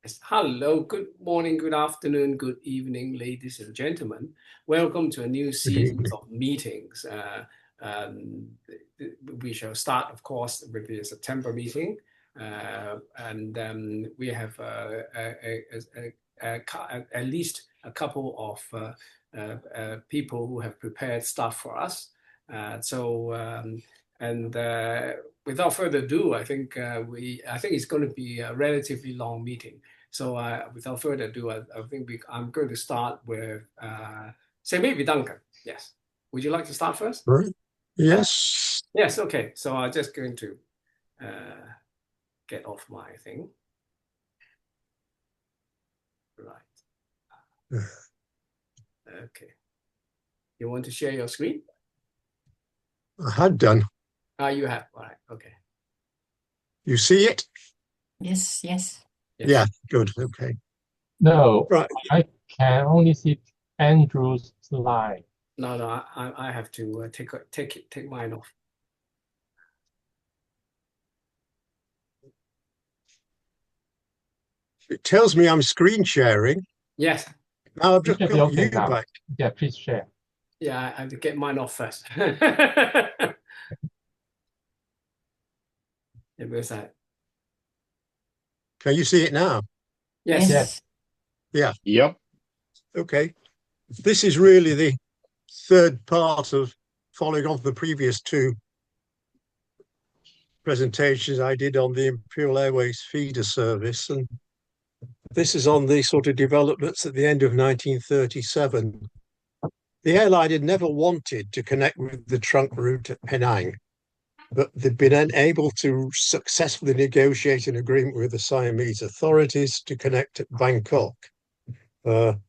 Yes. Hello, good morning, good afternoon, good evening, ladies and gentlemen. Welcome to a new Good series evening. of meetings. Um, we shall start, of course, with the September meeting, and we have at least a couple of people who have prepared stuff for us. So, and without further ado, I think it's going to be a relatively long meeting. So without further ado, I'm going to start with, say maybe Duncan. Yes. Would you like to start first? Right. Yes. Yes. Okay. So I'm just going to uh, get off my thing. Right. Okay. You want to share your screen? I had done. You have. All right. Okay. You see it? Yes, yes. Yes. Yeah, good. Okay. No, Right. I can only see Andrew's slide. No, I have to take mine off. It tells me I'm screen sharing. Yes. Now I've It just should be got okay you now. back. Yeah, please share. Yeah, I have to get mine off first. Yeah, where's that? Can you see it now? Yes. Yes. Yeah. Yep. Okay. This is really the third part of following on the previous two presentations I did on the Imperial Airways feeder service. And this is on the sort of developments at the end of 1937. The airline had never wanted to connect with the trunk route at Penang, but they've been unable to successfully negotiate an agreement with the Siamese authorities to connect at Bangkok. The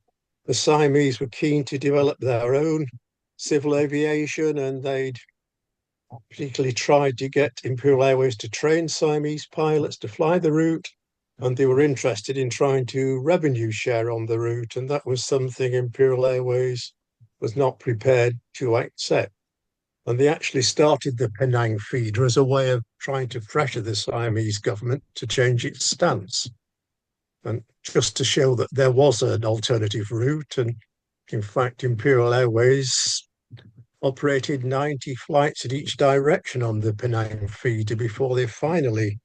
Siamese were keen to develop their own civil aviation, and they'd particularly tried to get Imperial Airways to train Siamese pilots to fly the route, and they were interested in trying to revenue share on the route, and that was something Imperial Airways was not prepared to accept. And they actually started the Penang feeder as a way of trying to pressure the Siamese government to change its stance. And just to show that there was an alternative route. And in fact, Imperial Airways operated 90 flights in each direction on the Penang feeder before they finally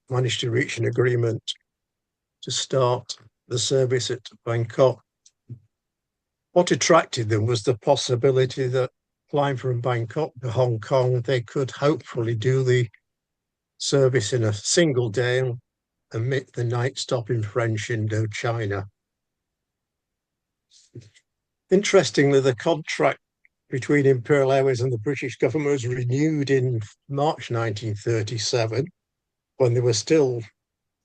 managed to reach an agreement to start the service at Bangkok. What attracted them was the possibility that flying from Bangkok to Hong Kong, they could hopefully do the service in a single day and omit the night stop in French Indochina. Interestingly, the contract between Imperial Airways and the British government was renewed in March 1937, when they were still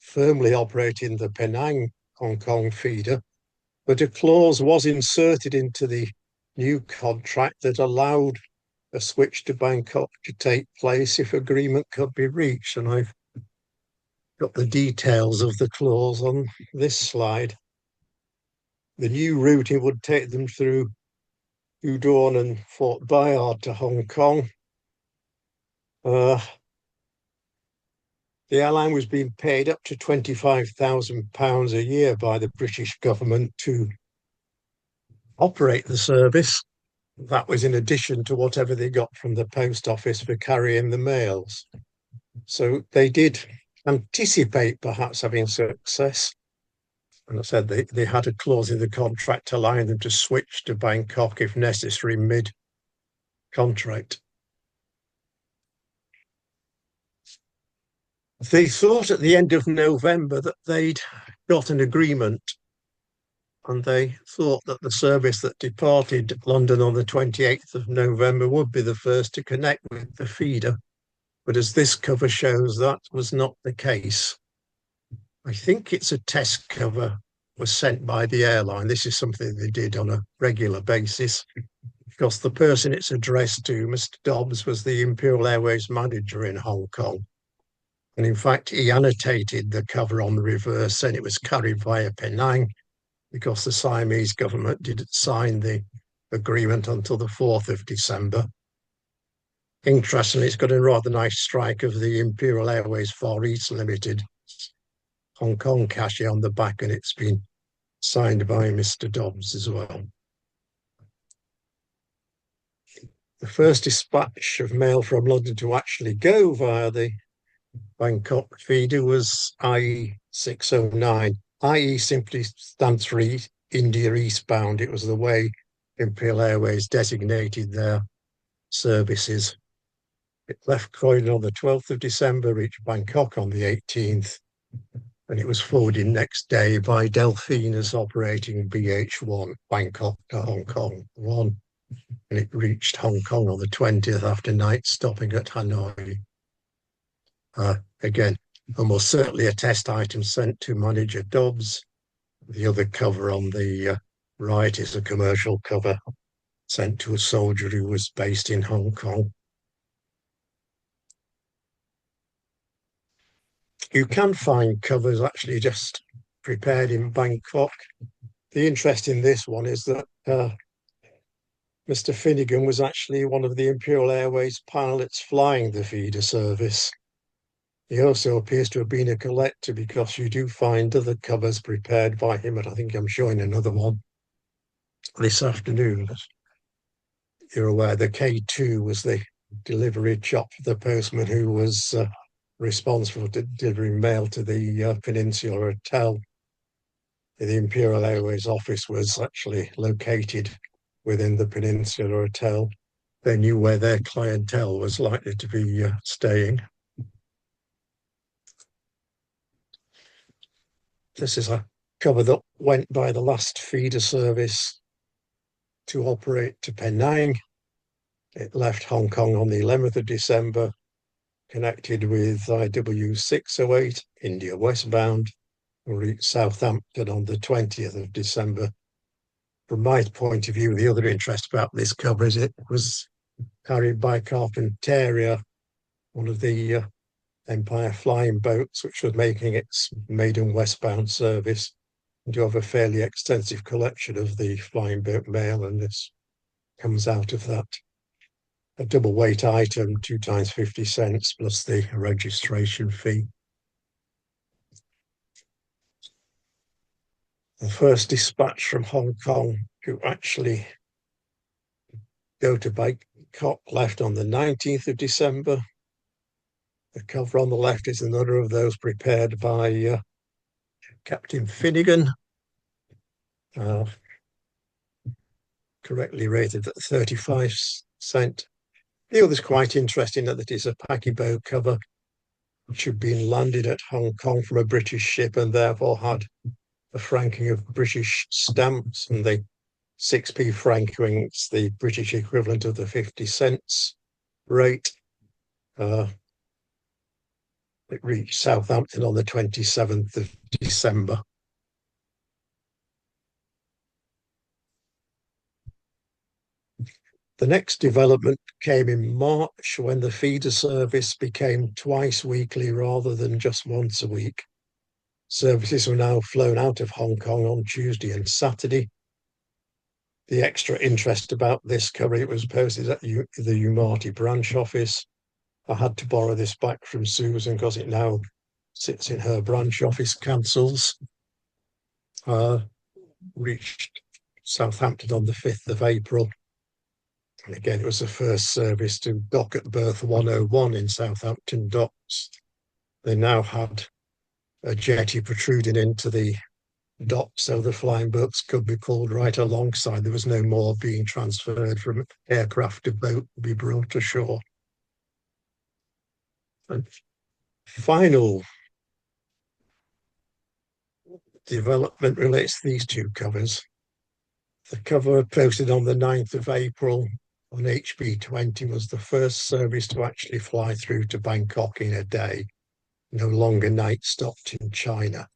firmly operating the Penang Hong Kong feeder. But a clause was inserted into the new contract that allowed a switch to Bangkok to take place if agreement could be reached. And I've got the details of the clause on this slide. The new route, it would take them through Udon and Fort Bayard to Hong Kong. The airline was being paid up to £25,000 a year by the British government to operate the service. That was in addition to whatever they got from the post office for carrying the mails. So they did anticipate perhaps having success. And I said they had a clause in the contract allowing them to switch to Bangkok if necessary mid-contract. They thought at the end of November that they'd got an agreement, and they thought that the service that departed London on the 28th of November would be the first to connect with the feeder. But as this cover shows, that was not the case. I think it's a test cover was sent by the airline. This is something they did on a regular basis, because the person it's addressed to, Mr. Dobbs, was the Imperial Airways manager in Hong Kong. And in fact, he annotated the cover on the reverse, saying it was carried via Penang, because the Siamese government didn't sign the agreement until the 4th of December. Interestingly, it's got a rather nice strike of the Imperial Airways Far East Limited Hong Kong cachet on the back, and it's been signed by Mr. Dobbs as well. The first dispatch of mail from London to actually go via the Bangkok feeder was IE 609. IE simply stands for India eastbound. It was the way Imperial Airways designated their services. It left Croydon on the 12th of December, reached Bangkok on the 18th, and it was forwarded next day by Delphinus operating BH1, Bangkok to Hong Kong 1. And it reached Hong Kong on the 20th after night stopping at Hanoi. Again, almost certainly a test item sent to Manager Dobbs. The other cover on the right is a commercial cover sent to a soldier who was based in Hong Kong. You can find covers actually just prepared in Bangkok. The interest in this one is that Mr. Finnegan was actually one of the Imperial Airways pilots flying the feeder service. He also appears to have been a collector because you do find other covers prepared by him, and I think I'm showing another one this afternoon. You're aware the K2 was the delivery chop for the postman who was responsible for delivering mail to the Peninsula Hotel. The Imperial Airways office was actually located within the Peninsula Hotel. They knew where their clientele was likely to be staying. This is a cover that went by the last feeder service to operate to Penang. It left Hong Kong on the 11th of December, connected with IW 608, India westbound, and reached Southampton on the 20th of December. From my point of view, the other interest about this cover is it was carried by Carpentaria, one of the Empire flying boats, which was making its maiden westbound service. And you have a fairly extensive collection of the flying boat mail, and this comes out of that. A double weight item, 2 times 50 cents plus the registration fee. The first dispatch from Hong Kong to actually go to Bangkok left on the 19th of December. The cover on the left is another of those prepared by Captain Finnegan, correctly rated at 35 cents. The other's quite interesting that it is a paquebot cover, which had been landed at Hong Kong from a British ship and therefore had a franking of British stamps, and the 6p franking is the British equivalent of the 50 cents rate. It reached Southampton on the 27th of December. The next development came in March when the feeder service became twice weekly rather than just once a week. Services were now flown out of Hong Kong on Tuesday and Saturday. The extra interest about this cover, it was posted at the Umati branch office. I had to borrow this back from Susan because it now sits in her branch office, cancels. Reached Southampton on the 5th of April. And again, it was the first service to dock at berth 101 in Southampton docks. They now had a jetty protruding into the dock, so the flying boats could be pulled right alongside. There was no more being transferred from aircraft to boat to be brought ashore. And final development relates to these two covers. The cover posted on the 9th of April on HB20 was the first service to actually fly through to Bangkok in a day, no longer night stopped in China.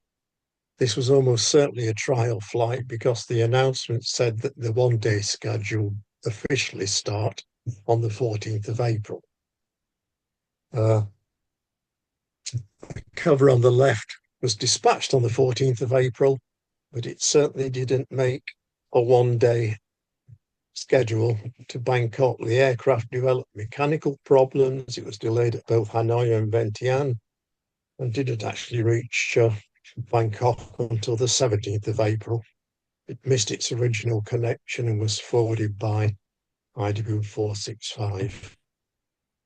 This was almost certainly a trial flight because the announcement said that the one-day schedule officially start on the 14th of April. The cover on the left was dispatched on the 14th of April, but it certainly didn't make a one-day schedule to Bangkok. The aircraft developed mechanical problems. It was delayed at both Hanoi and Vientiane and didn't actually reach Bangkok until the 17th of April. It missed its original connection and was forwarded by IW 465.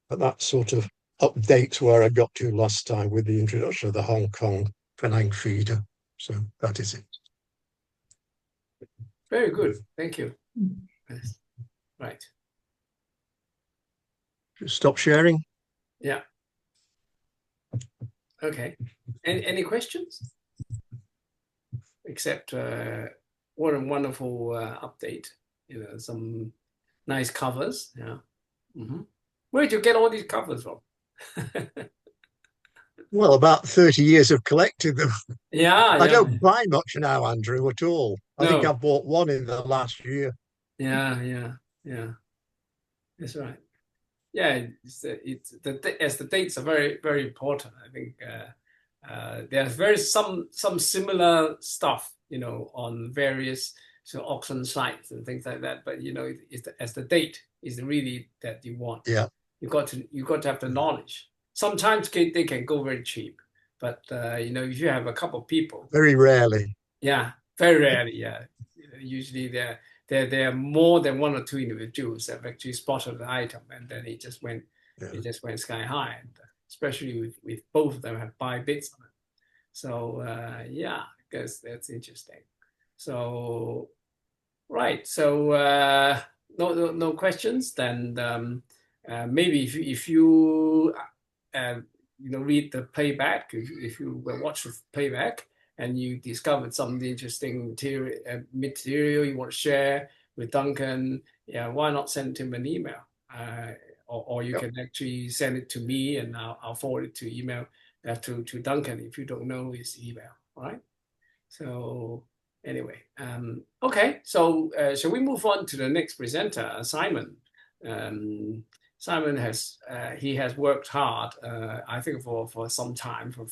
But that sort of updates where I got to last time with the introduction of the Hong Kong Penang feeder. So that is it. Very good. Thank you. Yes. Right. Stop sharing. Yeah. Okay. Any questions? Except what a wonderful update. You know, some nice covers. Yeah. Where did you get all these covers from? Well, about 30 years of collecting them. Yeah, I don't buy much now, Andrew, at all. I think No. I bought one in the last year. Yeah. That's right. Yeah, as the dates are very, very important. I think there's some similar stuff, you know, on various auction sites and things like that. But you know, as the date is really that you want. Yeah. You got to have the knowledge. Sometimes they can go very cheap, but you know, if you have a couple of people. Very rarely. Yeah, very rarely. Yeah, you know, usually there are more than one or two individuals that have actually spotted the item, and then it just went sky high, and especially with both of them have buy bids on it. So yeah, I guess that's interesting. So right, so no questions. Then maybe if you you know, read the playback, if you watch the playback, and you discovered some interesting material you want to share with Duncan, yeah, why not send him an email? Or you can actually send it to me, and I'll forward it to email to Duncan if you don't know his email. All right. So anyway, okay. So shall we move on to the next presenter, Simon? Simon has worked hard, I think for some time, for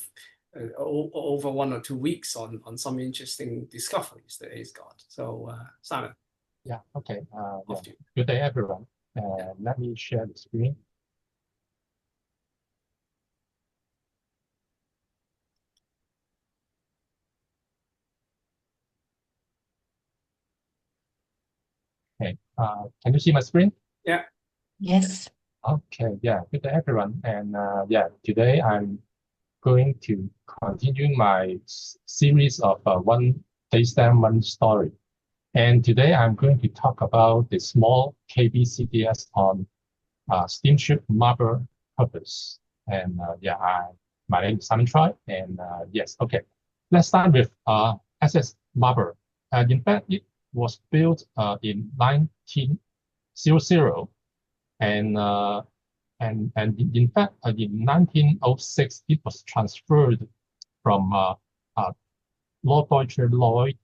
over 1 or 2 weeks on some interesting discoveries that he's got. So Simon. Yeah, okay. Off to you. Good day, everyone. Let me share the screen. Okay, can you see my screen? Yeah. Yes. Okay, yeah, good day, everyone. And yeah, today I'm going to continue my series of one day stamp, one story. And today I'm going to talk about the small KBCDS on steamship Marburg purpose. And yeah, my name is Simon Choi. And yes, okay. Let's start with SS Marburg. In fact, it was built in 1900, and in fact, in 1906, it was transferred from Norddeutsche Lloyd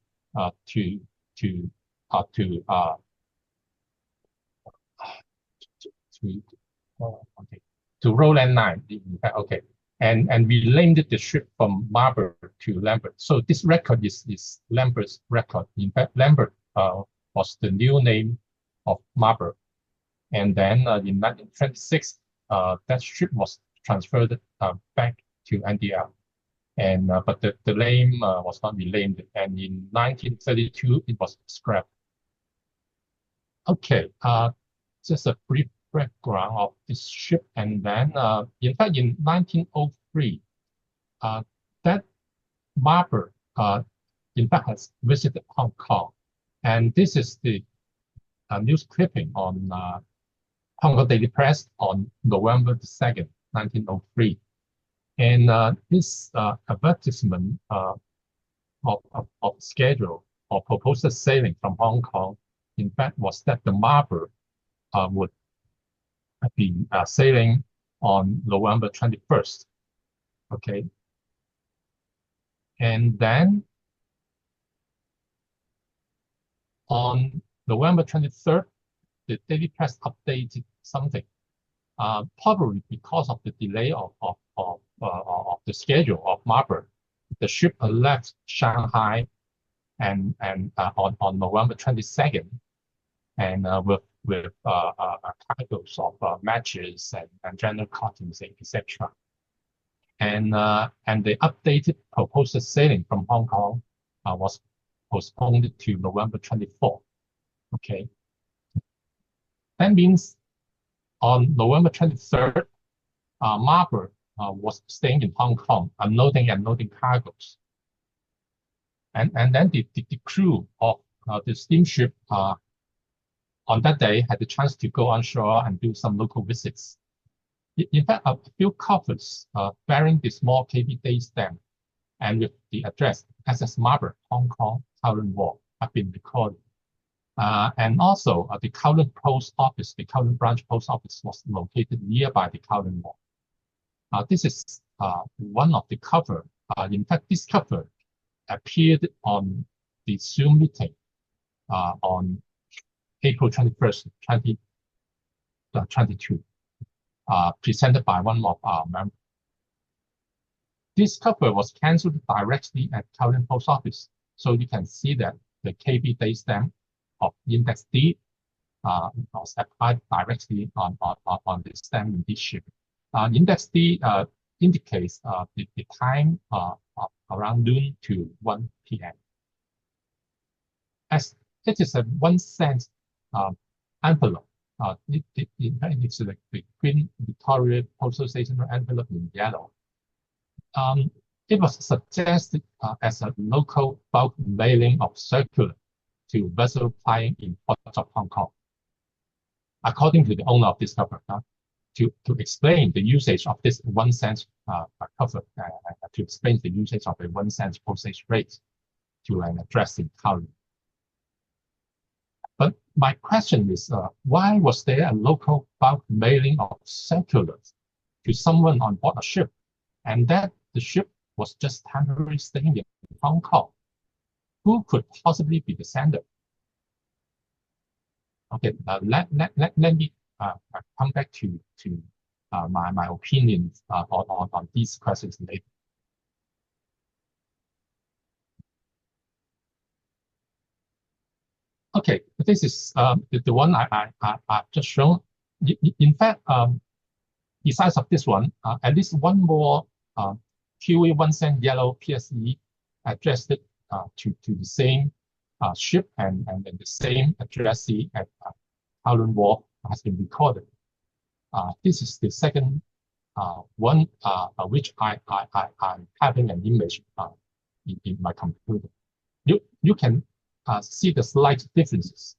to Roland Line. In fact, okay, and we named the ship from Marburg to Lambert. So this record is Lambert's record. In fact, Lambert was the new name of Marburg. And then in 1926, that ship was transferred back to NDL. And but the name was not renamed. And in 1932, it was scrapped. Okay, just a brief background of this ship. And then, in fact, in 1903, that Marburg, in fact, has visited Hong Kong. And this is the news clipping on Hong Kong Daily Press on November 2nd, 1903. And this advertisement of schedule or proposed sailing from Hong Kong, in fact, was that the Marburg would be sailing on November 21st. Okay. And then on November 23rd, the Daily Press updated something, probably because of the delay of the schedule of Marburg. The ship left Shanghai and on November 22nd, and with cargoes of matches and general cottons, etc. and the updated proposed sailing from Hong Kong was postponed to November 24. Okay, that means on November 23rd, Marburg was staying in Hong Kong, unloading and loading cargoes. And then the crew of the steamship on that day had the chance to go on shore and do some local visits. In fact, a few coffers bearing the small KB day stamp and with the address SS Marburg, Hong Kong, Kowloon Br have been recorded. And also the Kowloon Post Office, the Kowloon branch post office was located nearby the Kowloon Br. This is one of the cover. In fact, this cover appeared on the Zoom meeting on April 21st, 2022, presented by one of our members. This cover was cancelled directly at Kowloon Post Office, so you can see that the KB day stamp of Index D was applied directly on the stamp in this ship. Index D indicates the time around noon to 1 p.m. As it is a 1 cent envelope, it's the Queen Victoria Postal Station envelope in yellow. It was suggested as a local bulk mailing of circular to vessels plying in ports of Hong Kong. According to the owner of this cover, to explain the usage of this 1 cent cover, to explain the usage of a 1 cent postage rate to an address in Kowloon. But my question is, why was there a local bulk mailing of circulars to someone on board a ship, and that the ship was just temporarily staying in Hong Kong? Who could possibly be the sender? Okay, let me come back to my opinions on these questions later. Okay, this is the one I've just shown. In fact, besides of this one, at least one more QA 1 cent yellow PSE addressed to the same ship and the same addressee at Kowloon Br has been recorded. This is the second one, which I'm having an image in my computer. You can see the slight differences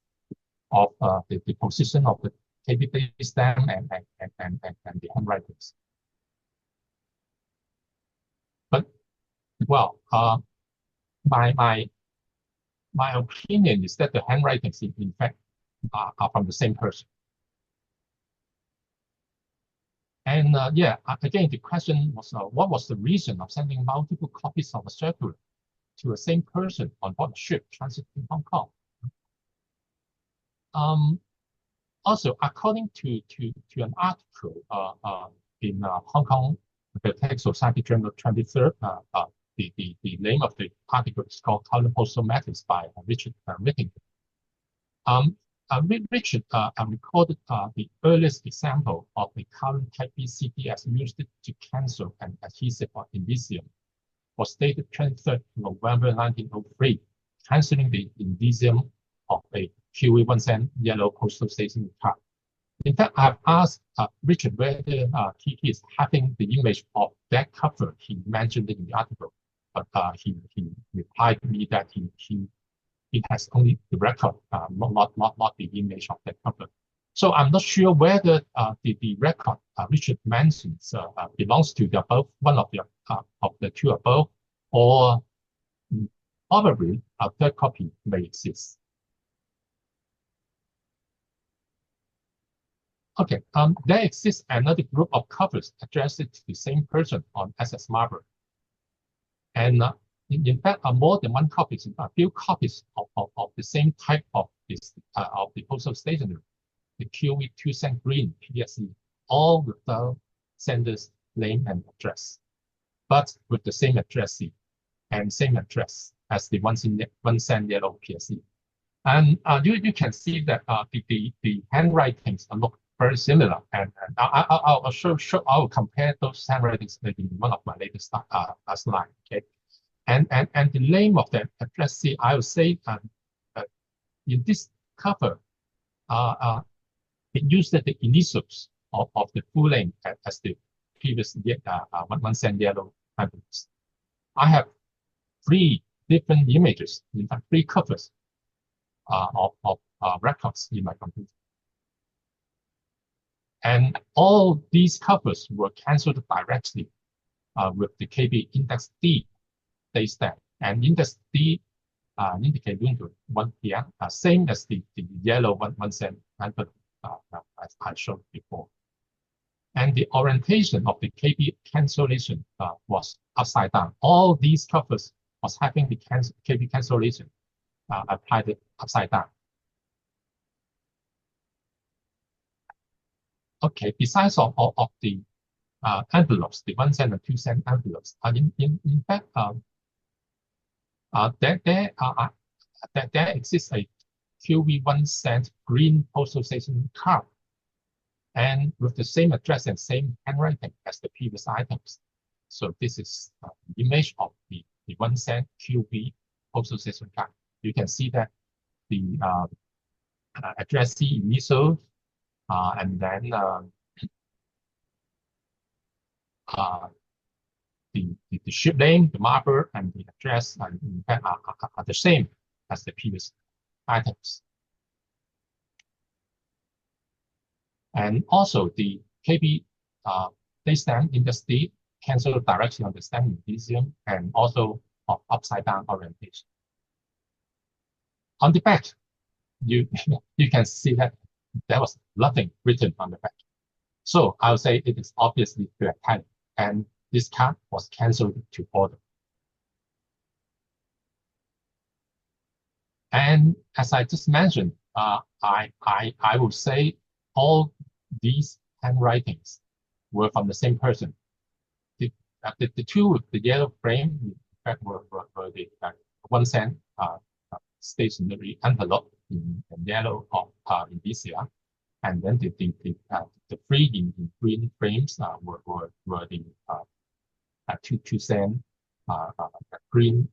of the position of the KB stamp and the handwritings. But well, my opinion is that the handwritings in fact are from the same person. And yeah, again, the question was, what was the reason of sending multiple copies of a circular to the same person on board a ship transiting Hong Kong? Also, according to an article in Hong Kong Philatelic Society Journal 23rd, the name of the article is called Kowloon Postal Matters by Richard Whittington. Richard recorded the earliest example of the Kowloon Type B CPS used to cancel an adhesive or indicium was dated 23rd November 1903, cancelling the indicium of a QE 1 cent yellow postal station card. In fact, I've asked Richard whether he is having the image of that cover he mentioned in the article, but he replied to me that he has only the record, not the image of that cover. So I'm not sure whether the record Richard mentions belongs to the above, one of the two above, or probably a third copy may exist. Okay, there exists another group of covers addressed to the same person on SS Marburg. And in fact, more than one copy, a few copies of the same type of this of the postal stationery, the QE 2 cent green PSE, all with the sender's name and address, but with the same addressee and same address as the 1 cent yellow PSE. And you can see that the handwritings look very similar. And I'll I'll compare those handwritings in one of my latest slides. Okay, and the name of the addressee, I would say in this cover, it used the initials of the full name as the previous 1 cent yellow envelopes. I have 3 different images, in fact 3 covers of records in my computer. And all these covers were cancelled directly with the KB index D day stamp. And index D indicate window 1 p.m., same as the yellow 1 cent envelope as I showed before. And the orientation of the KB cancellation was upside down. All these covers was having the KB cancellation applied upside down. Okay, besides of the envelopes, the 1 cent and 2 cent envelopes, in fact, there exists a QV 1 cent green postal station card, and with the same address and same handwriting as the previous items. So this is the image of the 1 cent QV postal station card. You can see that the addressee initials, and then the ship name, the Marburg, and the address in fact are the same as the previous items. And also the KB day stamp index D cancel directly on the stamp indicium and also of upside down orientation. On the back, you can see that there was nothing written on the back. So I would say it is obviously Philatelic, and this card was cancelled to order. And as I just mentioned, I would say all these handwritings were from the same person. The 2 with the yellow frame, in fact, were the 1 cent stationery envelope in yellow of indicia, and then the 3 in green frames were the 2 cent green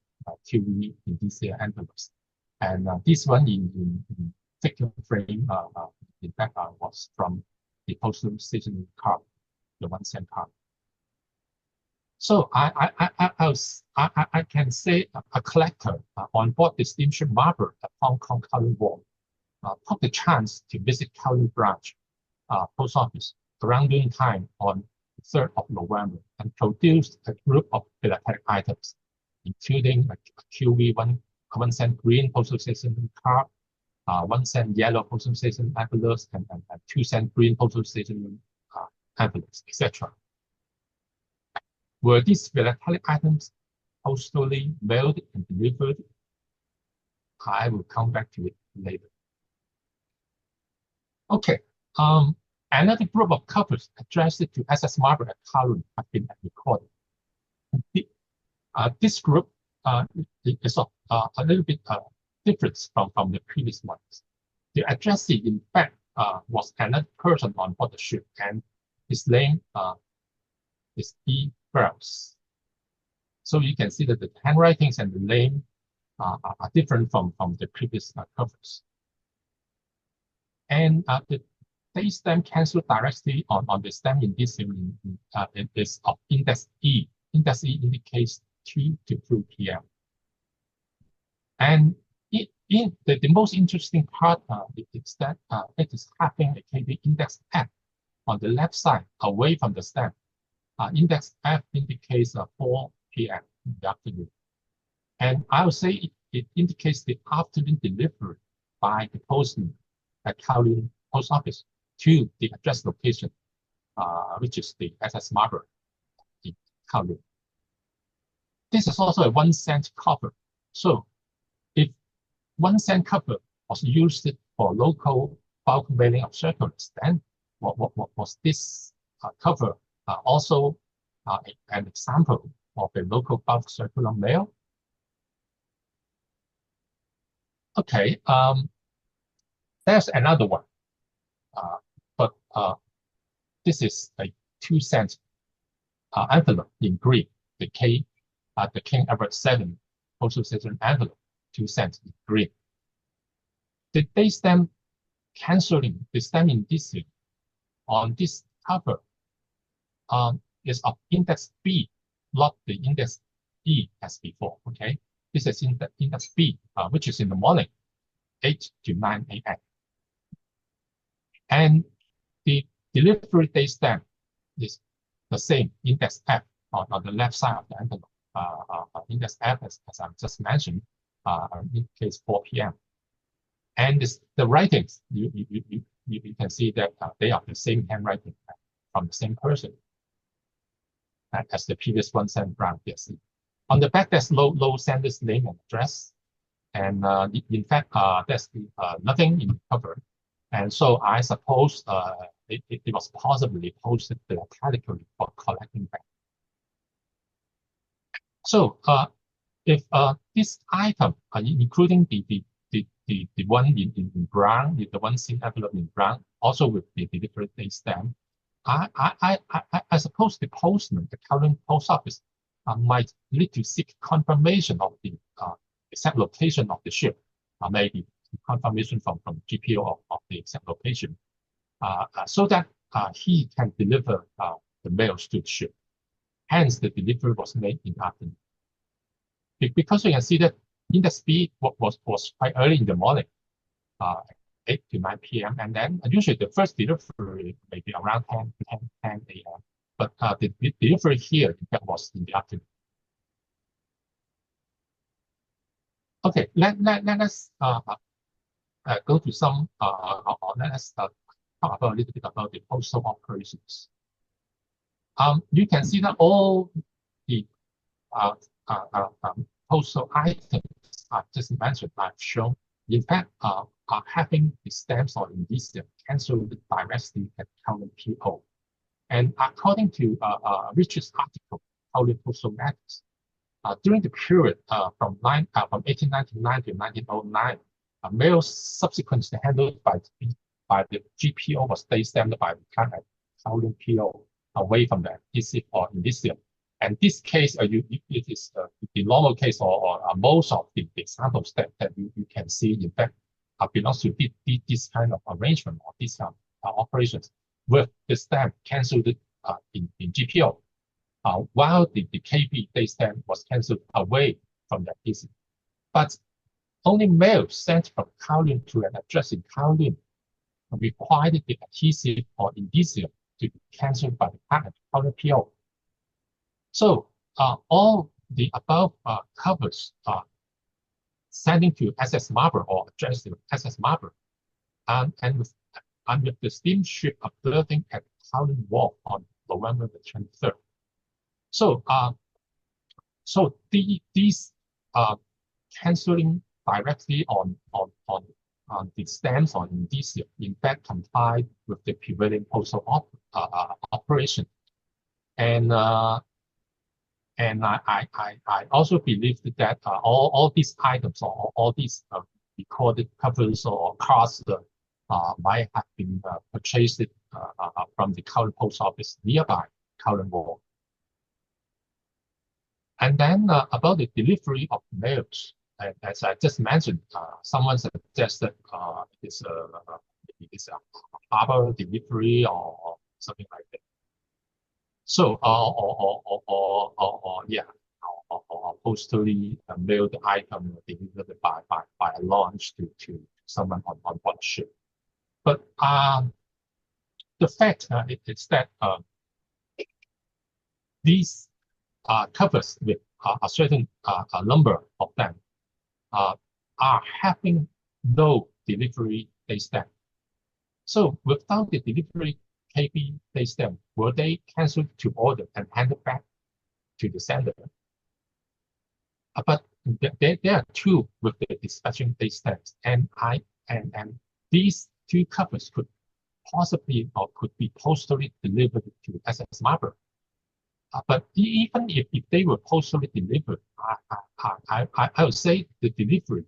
QV indicia envelopes, and this one in thicker frame, in fact, was from the postal station card, the 1 cent card. So I can say a collector on board the steamship Marburg at Hong Kong Kowloon Br took the chance to visit Kowloon branch post office around noon time on the 3rd of November and produced a group of philatelic items, including a QV 1 cent green postal station card, 1 cent yellow postal station envelopes, and 2 cent green postal station envelopes, etc. Were these philatelic items postally mailed and delivered? I will come back to it later. Okay, another group of covers addressed to SS Marburg at Kowloon have been recorded. This group is a little bit different from the previous ones. The addressee, in fact, was another person on board the ship, and his name is E. Browse. So you can see that the handwritings and the name are different from the previous covers. And the day stamp cancelled directly on the stamp indicium is of index E. Index E indicates 3 to 3 p.m. And the most interesting part is that it is having a KB index F on the left side away from the stamp. Index F indicates 4 p.m. in the afternoon. And I would say it indicates the afternoon delivery by the postman at Kowloon Post Office to the address location, which is the SS Marburg in Kowloon. This is also a 1 cent cover. So if 1 cent cover was used for local bulk mailing of circulars, then what was this cover also an example of a local bulk circular mail? Okay, there's another one, but this is a 2-cent envelope in green, the King Edward VII postal station envelope, 2 cents in green. The date stamp cancelling, the stamp indicia on this cover is of index B, not the index E as before. Okay, this is index B, which is in the morning, 8 to 9 a.m. And the delivery date stamp is the same, index F on the left side of the envelope. Index F, as I just mentioned, in case 4 p.m. And the writings, you can see that they are the same handwriting from the same person as the previous one sent round. Yes. On the back, there's low sender's name and address. And in fact, there's nothing in the cover. And so I suppose it was possibly posted philatelically for collecting back. So if this item, including the one in brown, the one seen envelope in brown, also with the delivery date stamp, I suppose the postman, the Kowloon post office, might need to seek confirmation of the exact location of the ship, maybe confirmation from GPO of the exact location, so that he can deliver the mails to the ship. Hence, the delivery was made in the afternoon. Because you can see that index B was quite early in the morning, 8 to 9 p.m. And then usually the first delivery may be around 10 a.m. But the delivery here, in fact, was in the afternoon. Okay, let us go to some, let us talk about a little bit about the postal operations. You can see that all the postal items I just mentioned, I've shown, in fact, are having the stamps or indicia cancelled directly at Kowloon PO. And according to Richard's article, Kowloon Postal Matters, during the period from 1899 to 1909, mail subsequently handled by the GPO was date stamped by the clerk at Kowloon PO away from the adhesive or indicia. And this case, it is the normal case or most of the examples that you can see, in fact, belongs to this kind of arrangement or this kind of operations with the stamp cancelled in GPO, while the KB date stamp was cancelled away from the adhesive. But only mail sent from Kowloon to an address in Kowloon required the adhesive or indicia to be cancelled by the clerk at Kowloon PO. So all the above covers sending to SS Marburg or addressed to SS Marburg, and with the steamship berthing at Kowloon Wharf on November the 23rd. So these cancelling directly on the stamps on indicia, in fact, complied with the prevailing postal operation. And I also believe that all these items or all these recorded covers or cards might have been purchased from the Kowloon post office nearby Kowloon Wharf. And then about the delivery of mails, as I just mentioned, someone suggested it's a harbor delivery or something like that. So, or postally mailed item delivered by a launch to someone on board the ship. But the fact is that these covers with a certain number of them are having no delivery date stamp. So without the delivery KB date stamp, were they cancelled to order and handed back to the sender? But there are two with the dispatching date stamps, and these two covers could possibly or could be postally delivered to SS Marburg. But even if they were postally delivered, I would say the delivery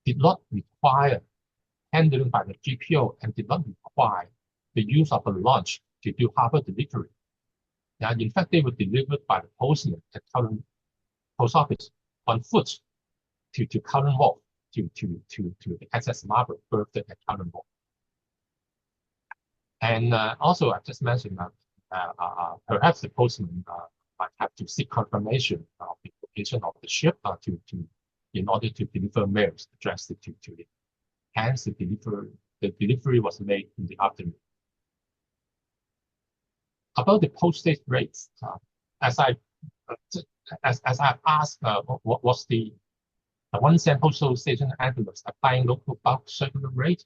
did not require handling by the GPO and did not require the use of a launch to do harbor delivery. In fact, they were delivered by the postman at Kowloon Post Office on foot to Kowloon Wharf to the SS Marburg berthed at Kowloon Wharf. And also, I just mentioned that perhaps the postman might have to seek confirmation of the location of the ship in order to deliver mails addressed to it. Hence, the delivery was made in the afternoon. About the postage rates, as I've asked, what was the 1 cent postal station envelopes applying local bulk circular rate?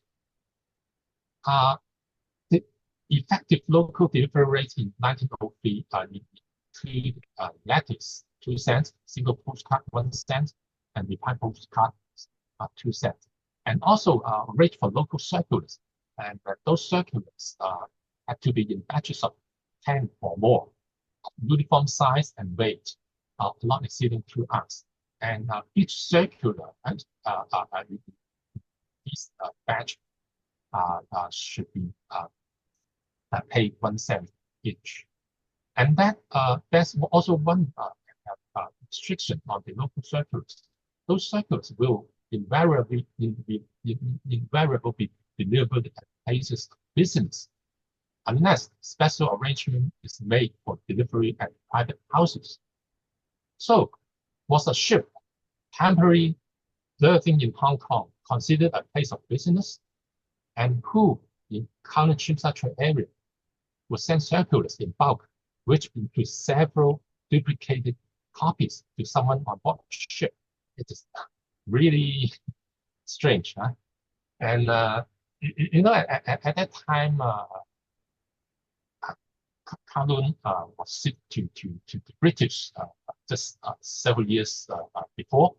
The effective local delivery rate in 1903 include letters 2 cents, single postcard 1 cent, and reply postcard 2 cents. And also rate for local circulars. And those circulars had to be in batches of 10 or more, uniform size and weight, not exceeding 2 ounces. And each circular this batch should be paid 1 cent each. And there's also one restriction on the local circulars. Those circulars will invariably be delivered at places of business, unless special arrangement is made for delivery at private houses. So, was a ship temporarily berthing in Hong Kong considered a place of business? And who in Kowloon Chimsa area would send circulars in bulk, which include several duplicated copies to someone on board the ship? It is really strange, huh? And you know, at that time, Kowloon was shipped to the British just several years before,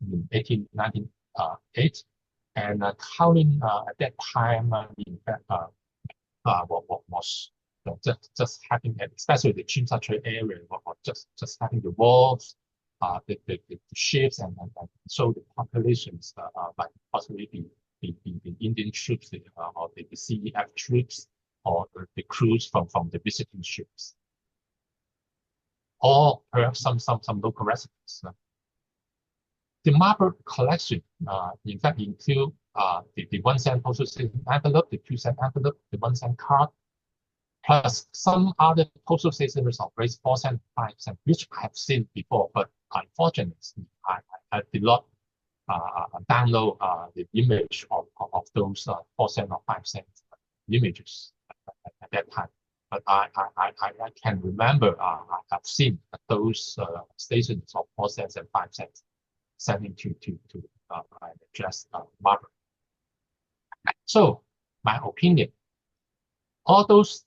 in 1898, and Kowloon at that time, in fact, was just having, especially the Chimsa area, was just having the wharves, the ships, and so the populations might possibly be the Indian troops, or the CEF troops, or the crews from the visiting ships, or perhaps some local residents. The Marburg collection, in fact, include the 1 cent postal station envelope, the 2 cent envelope, the 1 cent card, plus some other postal stations of rates 4 cents, 5 cents, which I have seen before, but unfortunately, I did not download the image of those 4 cent or 5 cent images at that time. But I can remember I have seen those stations of 4 cents and 5 cents sending to an address Marburg. So, my opinion, all those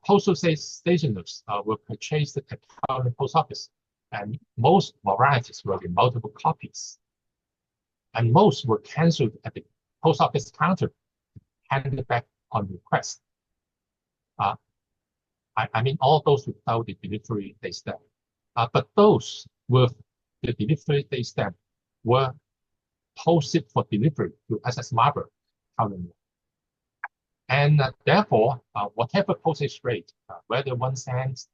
postal stationers were purchased at Kowloon Post Office, and most varieties were in multiple copies. And most were cancelled at the post office counter, handed back on request. I mean, all those without the delivery date stamp. But those with the delivery date stamp were posted for delivery to SS Marburg, Kowloon. And therefore, whatever postage rate, whether 1 cent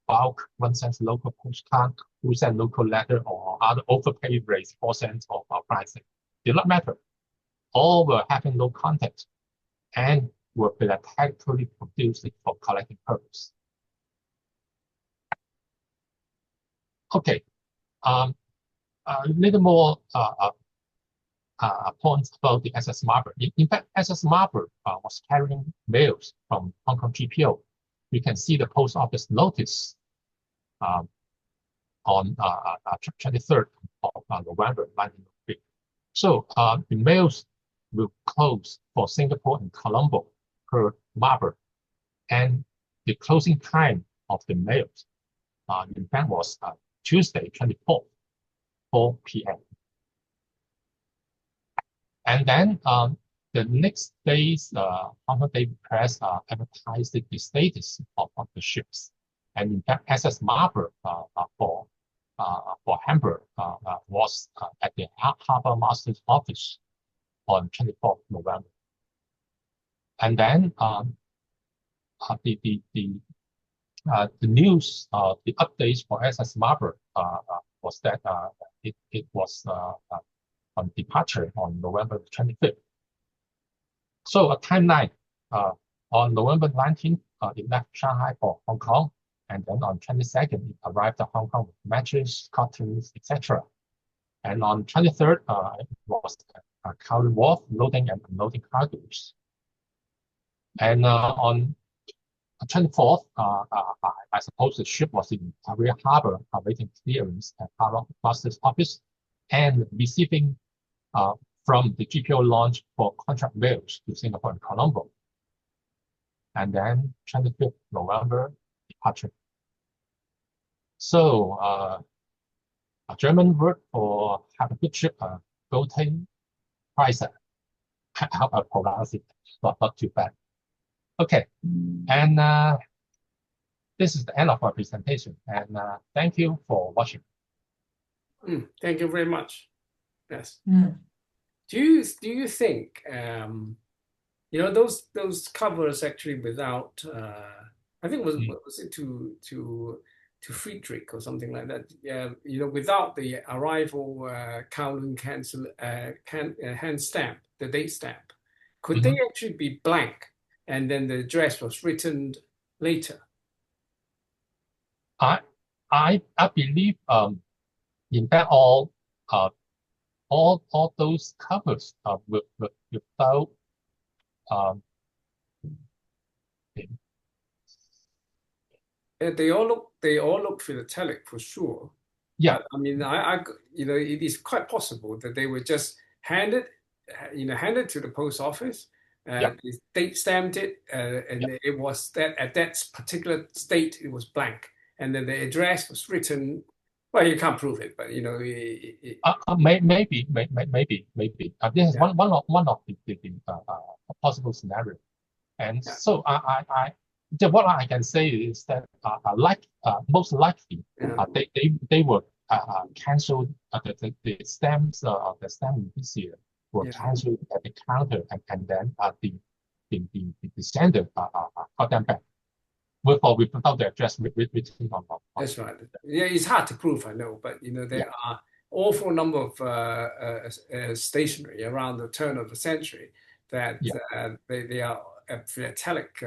bulk, 1 cent local postcard, 2 cent local letter, or other overpaid rates, 4 cents or 5 cents, did not matter. All were having no content and were philatelically produced for collecting purpose. Okay, a little more points about the SS Marburg. In fact, SS Marburg was carrying mails from Hong Kong GPO. You can see the post office notice on 23rd of November 1903. So the mails will close for Singapore and Colombo per Marburg, and the closing time of the mails in fact was Tuesday 24th, 4 p.m. And then the next day's Hong Kong Daily Press advertised the status of the ships. And in fact, SS Marburg for Hamburg was at the Harbour Master's office on 24th November. And then the news, the updates for SS Marburg was that it was on departure on November 25th. So a timeline, on November 19th, it left Shanghai for Hong Kong, and then on 22nd, it arrived at Hong Kong with matches, cottons, etc. And on 23rd, it was Kowloon Wharf loading and unloading cargoes. And on 24th, I suppose the ship was in Korea Harbor awaiting clearance at Harbor Master's office and receiving from the GPO launch for contract mails to Singapore and Colombo. And then 25th November, departure. So a German word for have a good ship, Guten Reise. I hope I pronounce it not too bad. Okay, and this is the end of our presentation, and thank you for watching. Thank you very much. Yes. Mm. Do you think those covers actually without I think was it to Friedrich or something like that? Yeah, without the arrival Kowloon hand stamp, the date stamp, could they actually be blank? And then the address was written later. I believe in fact all those covers without they all look philatelic for sure. Yeah. But, I mean, it is quite possible that they were just handed to the post office. They date stamped it, and it was that at that particular state it was blank, and then the address was written. Well, you can't prove it, but maybe. This is one of the possible scenario, and so what I can say is that most likely they were cancelled. The stamps the stamp this year were cancelled at the counter, and then the sender got them back without the address written on. That's right. Yeah, it's hard to prove, I know, but there are awful number of stationery around the turn of the century that they are philatelic.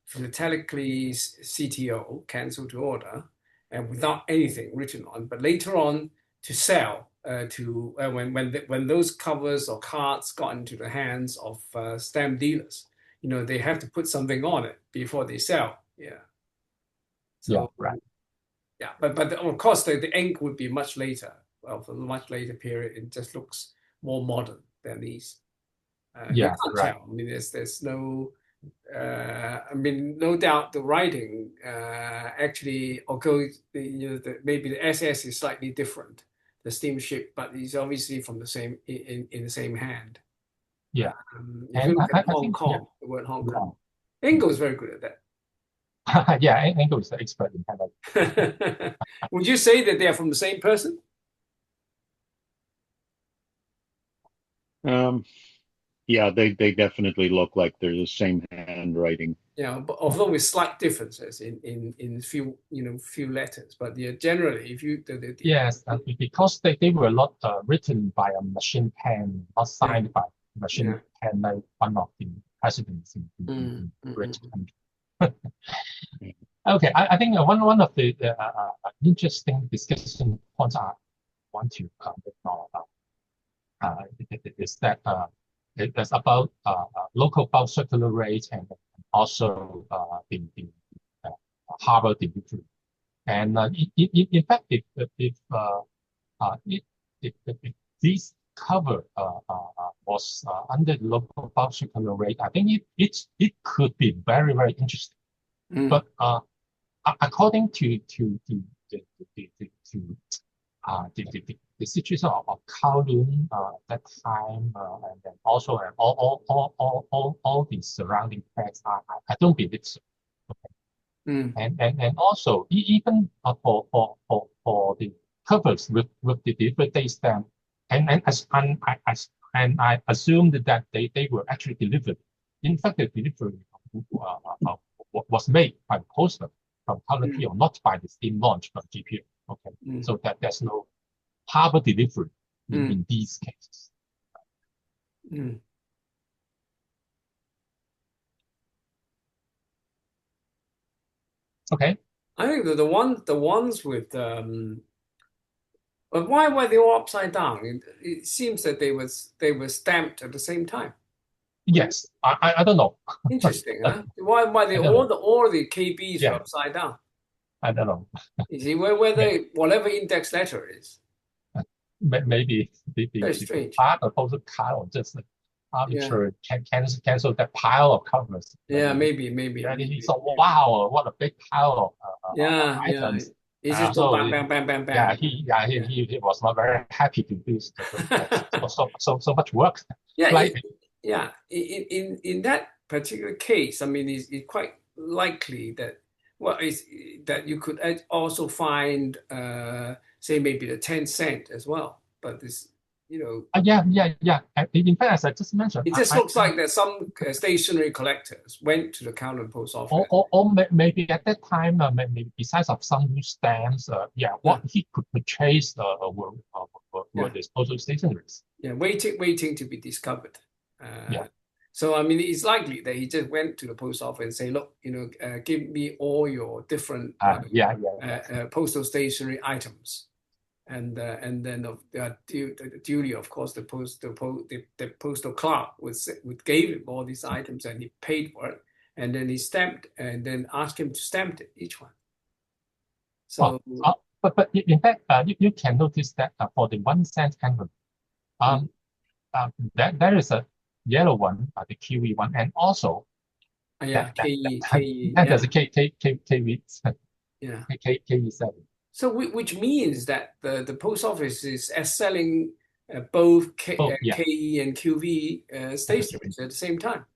Philately CTO, cancelled to order, and without anything written on. But later on, to sell when those covers or cards got into the hands of stamp dealers, they have to put something on it before they sell. Yeah. So, right. Yeah, but of course the ink would be much later. Well, for a much later period, it just looks more modern than these. You can't tell. I mean, there's no. No doubt the writing actually, although maybe the SS is slightly different, the steamship, but it's obviously from the same in the same hand. Yeah. If you look at Hong Kong, the word Hong Kong, Ingo is very good at that. Yeah, Ingo is the expert in that. Would you say that they are from the same person? Yeah, they definitely look like they're the same handwriting. Yeah, but although with slight differences in few letters, but generally, if you yes, because they were not written by a machine pen, not signed by machine pen like one of the presidents in British country. Okay, I think one of the interesting discussion points I want to is that. It's about local bulk circular rates and also the harbor delivery. And in fact, if this cover was under the local bulk circular rate, I think it could be very, very interesting. But according to the situation of Kowloon at that time, and then also all the surrounding facts, I don't believe so. Okay. And also even for the covers with the different date stamp, and I assumed that they were actually delivered. In fact, the delivery was made by the poster from Philatelia, not by the steam launch from GPO. Okay, so that there's no harbor delivery in these cases. Okay. I think that the ones with but why were they all upside down? It seems that they were stamped at the same time. Yes, I don't know. Interesting, huh? Why they all the KBs were upside down? I don't know. You see where they whatever index letter is. Maybe Very strange. part of the card or just arbitrary cancel that pile of covers. Yeah, maybe. And he thought, wow, what a big pile of items. He just go bang, bang, bang, bang. He was not very happy to do so much work. In that particular case, I mean, it's quite likely that that you could also find say maybe the 10 cent as well, but this. Yeah. In fact, as I just mentioned, it just looks like that some stationary collectors went to the Kowloon post office. Or maybe at that time, maybe besides of some new stamps, what he could purchase were disposal stationaries. Yeah, waiting to be discovered. So I mean, it's likely that he just went to the post office and say, look, give me all your different postal stationery items. And then duly, of course, the postal clerk would gave him all these items, and he paid for it, and then he stamped, and then asked him to stamp it, each one. So, but in fact, you can notice that for the 1 cent envelope, there is a yellow one, the QE one, and also KE, there's a KE7. So which means that the post office is selling both KE and QV stationaries at the same time.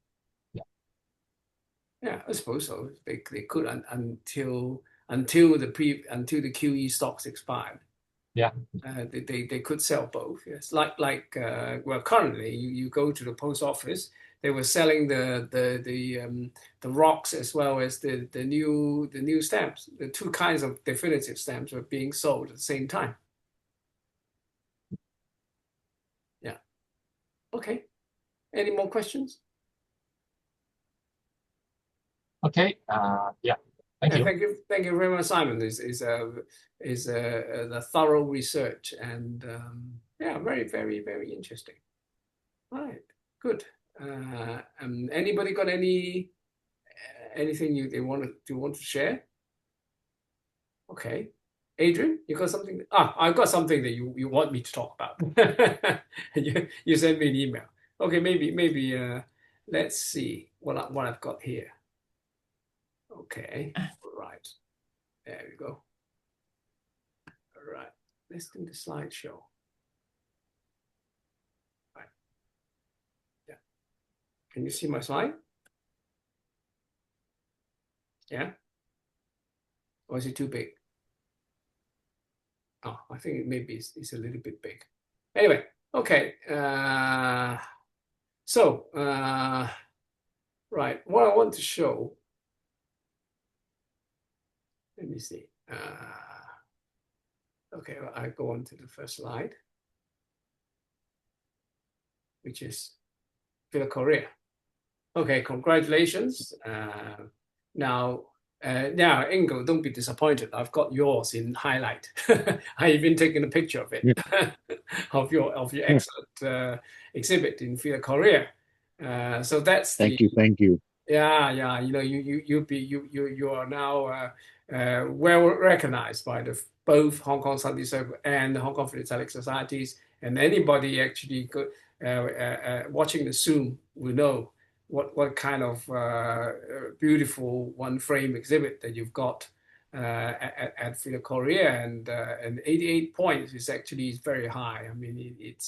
Yeah, I suppose so. They could until the QE stocks expired. Yeah, they could sell both. Yes, like well, currently you go to the post office. They were selling the rocks as well as the new stamps. The two kinds of definitive stamps were being sold at the same time. Yeah. Okay. Any more questions? Okay. Thank you. Thank you very much, Simon. Is a thorough research and very, very, very interesting. All right. Good. Anybody got anything they want to share? Okay, Adrian, you got something? I've got something that you want me to talk about. you sent me an email. Okay, maybe let's see what I've got here. Okay, right, there we go. All right, let's do the slideshow. Can you see my slide? Yeah? Or is it too big? Oh, I think maybe it's a little bit big. Anyway, okay. Right, what I want to show, let me see. Okay, well, I go on to the first slide, which is Philakorea. Okay, congratulations. Now, Ingo, don't be disappointed. I've got yours in highlight. I even taken a picture of it, of your excellent exhibit in Philakorea. So that's thank you. Yeah. You are now well recognized by both Hong Kong Sunday Circle and the Hong Kong Philatelic Societies, and anybody actually watching the Zoom will know what kind of beautiful one frame exhibit that you've got at Philakorea, and 88 points is very high. I mean, it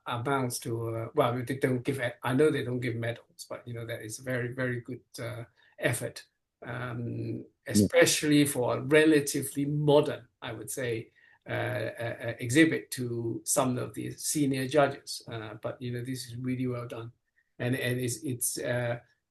amounts to well, they don't give. I know they don't give medals, but that is a very, very good effort, especially for a relatively modern, I would say, exhibit to some of the senior judges. But this is really well done, and it's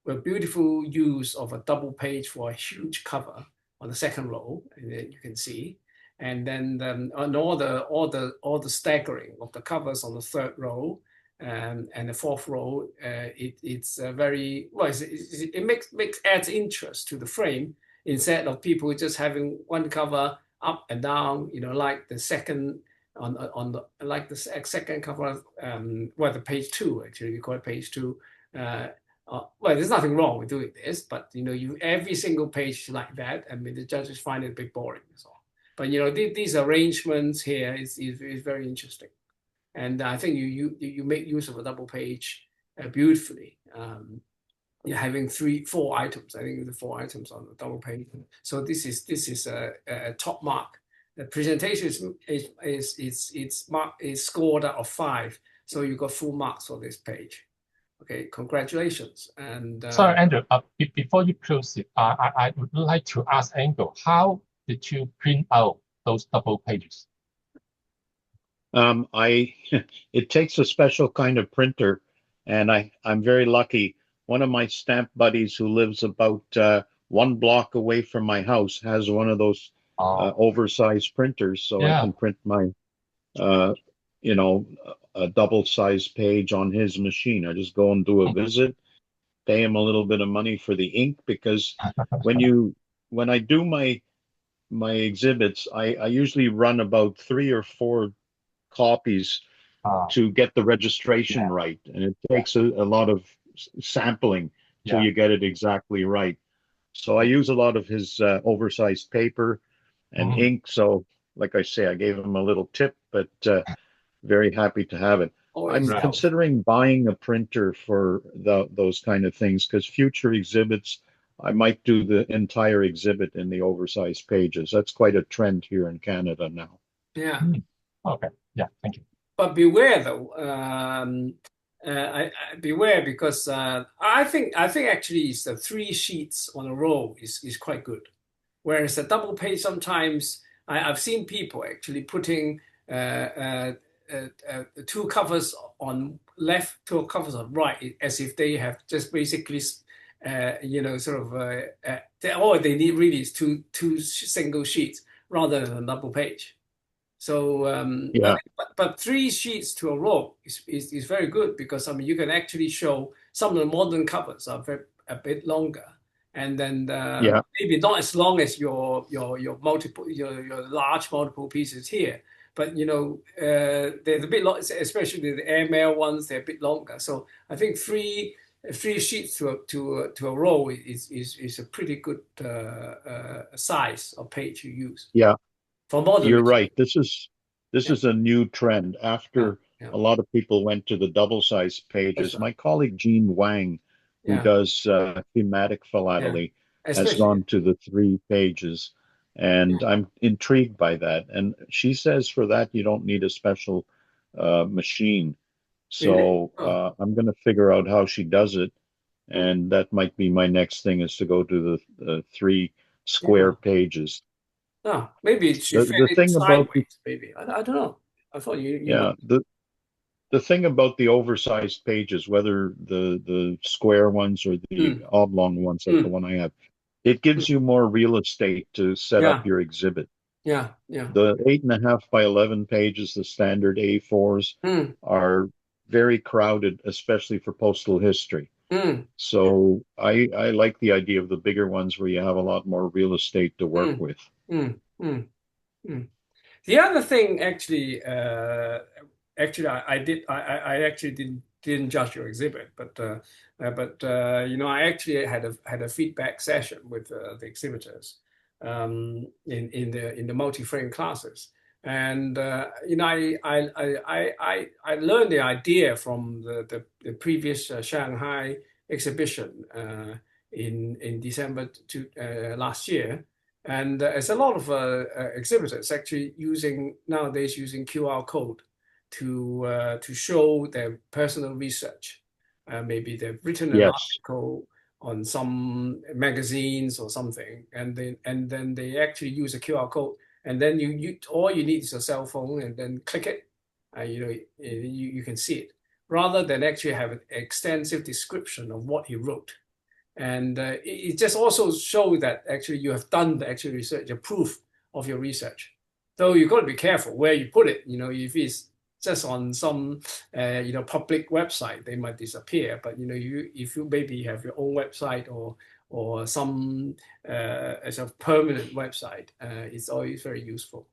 with beautiful use of a double page for a huge cover on the second row, and then you can see, and then on all the staggering of the covers on the third row and the fourth row. It's very well. It adds interest to the frame instead of people just having one cover up and down. Like the second second cover. Well, the page two, actually, we call it page two. Well, there's nothing wrong with doing this, but you every single page like that, I mean, the judges find it a bit boring. So, but these arrangements here is very interesting, and I think you make use of a double page beautifully. You're having 4 items. I think the 4 items on the double page. So this is a top mark. The presentation is scored out of 5, so you got full marks for this page. Okay, congratulations. And sorry, Andrew. Before you close it, I would like to ask Andrew, how did you print out those double pages? It takes a special kind of printer, and I'm very lucky. One of my stamp buddies who lives about 1 block away from my house has one of those oversized printers, so I can print my a double-sized page on his machine. I just go and do a visit, pay him a little bit of money for the ink, because when I do my exhibits, I usually run about 3 or 4 copies to get the registration right, and it takes a lot of sampling till you get it exactly right. So I use a lot of his oversized paper and ink. So, like I say, I gave him a little tip, but very happy to have it. I'm considering buying a printer for those kind of things, because future exhibits, I might do the entire exhibit in the oversized pages. That's quite a trend here in Canada now. Yeah. Okay. Yeah. Thank you. But beware, though. Beware, because I think actually it's the 3 sheets on a row is quite good, whereas the double page sometimes I've seen people actually putting 2 covers on left, 2 covers on right, as if they have just basically all they need really is two single sheets rather than a double page. So but 3 sheets to a row is very good, because I mean you can actually show some of the modern covers are a bit longer, and then maybe not as long as your large multiple pieces here, but they're a bit long, especially the airmail ones. They're a bit longer. So I think 3 sheets to a row is a pretty good size of page you use. Yeah. For modern, you're right. This is a new trend. After a lot of people went to the double-sized pages, my colleague Jean Wang, who does thematic philately, has gone to the 3 pages, and I'm intrigued by that. And she says for that you don't need a special machine. So I'm going to figure out how she does it, and that might be my next thing, is to go to the 3 square pages. Oh, maybe it should the thing about maybe. I don't know. I thought you the thing about the oversized pages, whether the square ones or the oblong ones, like the one I have, it gives you more real estate to set up your exhibit. Yeah. The 8.5 by 11 pages, the standard A4s, are very crowded, especially for postal history. So I like the idea of the bigger ones, where you have a lot more real estate to work with. The other thing, actually, I actually didn't judge your exhibit, but I actually had a feedback session with the exhibitors in the multi-frame classes, and I learned the idea from the previous Shanghai exhibition in December last year. And there's a lot of exhibitors actually nowadays using QR code to show their personal research. Maybe they've written an article on some magazines or something, and then they actually use a QR code, and then you all you need is a cell phone, and then click it. You can see it, rather than actually have an extensive description of what he wrote. And it just also shows that actually you have done the actual research, a proof of your research. So you've got to be careful where you put it. If it's just on some public website, they might disappear. But if you maybe have your own website or some as a permanent website, it's always very useful.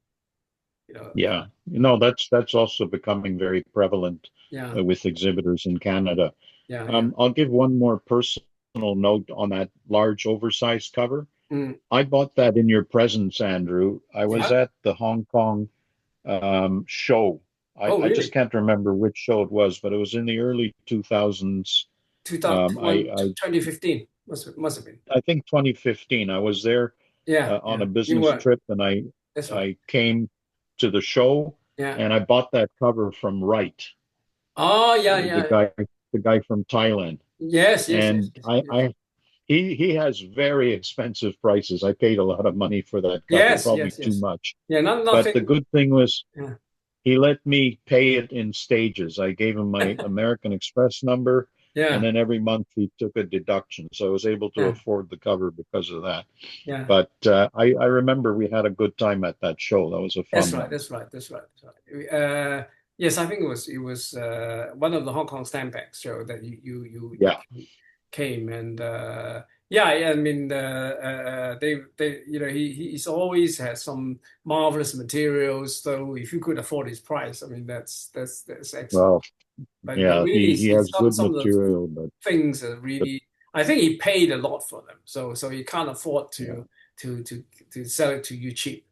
Yeah, that's also becoming very prevalent with exhibitors in Canada. I'll give one more personal note on that large oversized cover. I bought that in your presence, Andrew. I was at the Hong Kong show. I just can't remember which show it was, but it was in the early 2000s. 2015 must have been. I think 2015. I was there on a business trip, and I came to the show, and I bought that cover from Wright. Oh yeah, the guy from Thailand. Yes. He has very expensive prices. I paid a lot of money for that cover, probably too much. Nothing. But the good thing was he let me pay it in stages. I gave him my American Express number, and then every month he took a deduction. So I was able to afford the cover because of that. But I remember we had a good time at that show. That was a fun one. That's right. Yes, I think it was one of the Hong Kong Stamp Banks show that you came, and I mean he's always has some marvelous materials. So if you could afford his price, I mean that's excellent. Well, but really, he has good material, but things are really. I think he paid a lot for them, so he can't afford to sell it to you cheap.